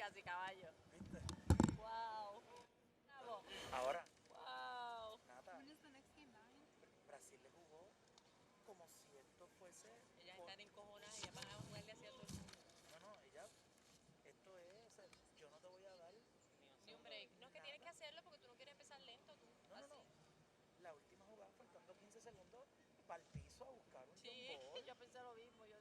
Casi caballo. Wow. Ahora, Wow. Nata, Brasil le jugó como si esto fuese... Ellas están encojonadas, ellas van a jugarle hacia todo. No, ella, esto es, o sea, yo no te voy a dar... Ni un break. No, es que tienes que hacerlo porque tú no quieres empezar lento. Tú. No. La última jugada, faltando 15 segundos, para el piso a buscar un Sí, jumbo. yo pensé lo mismo. Yo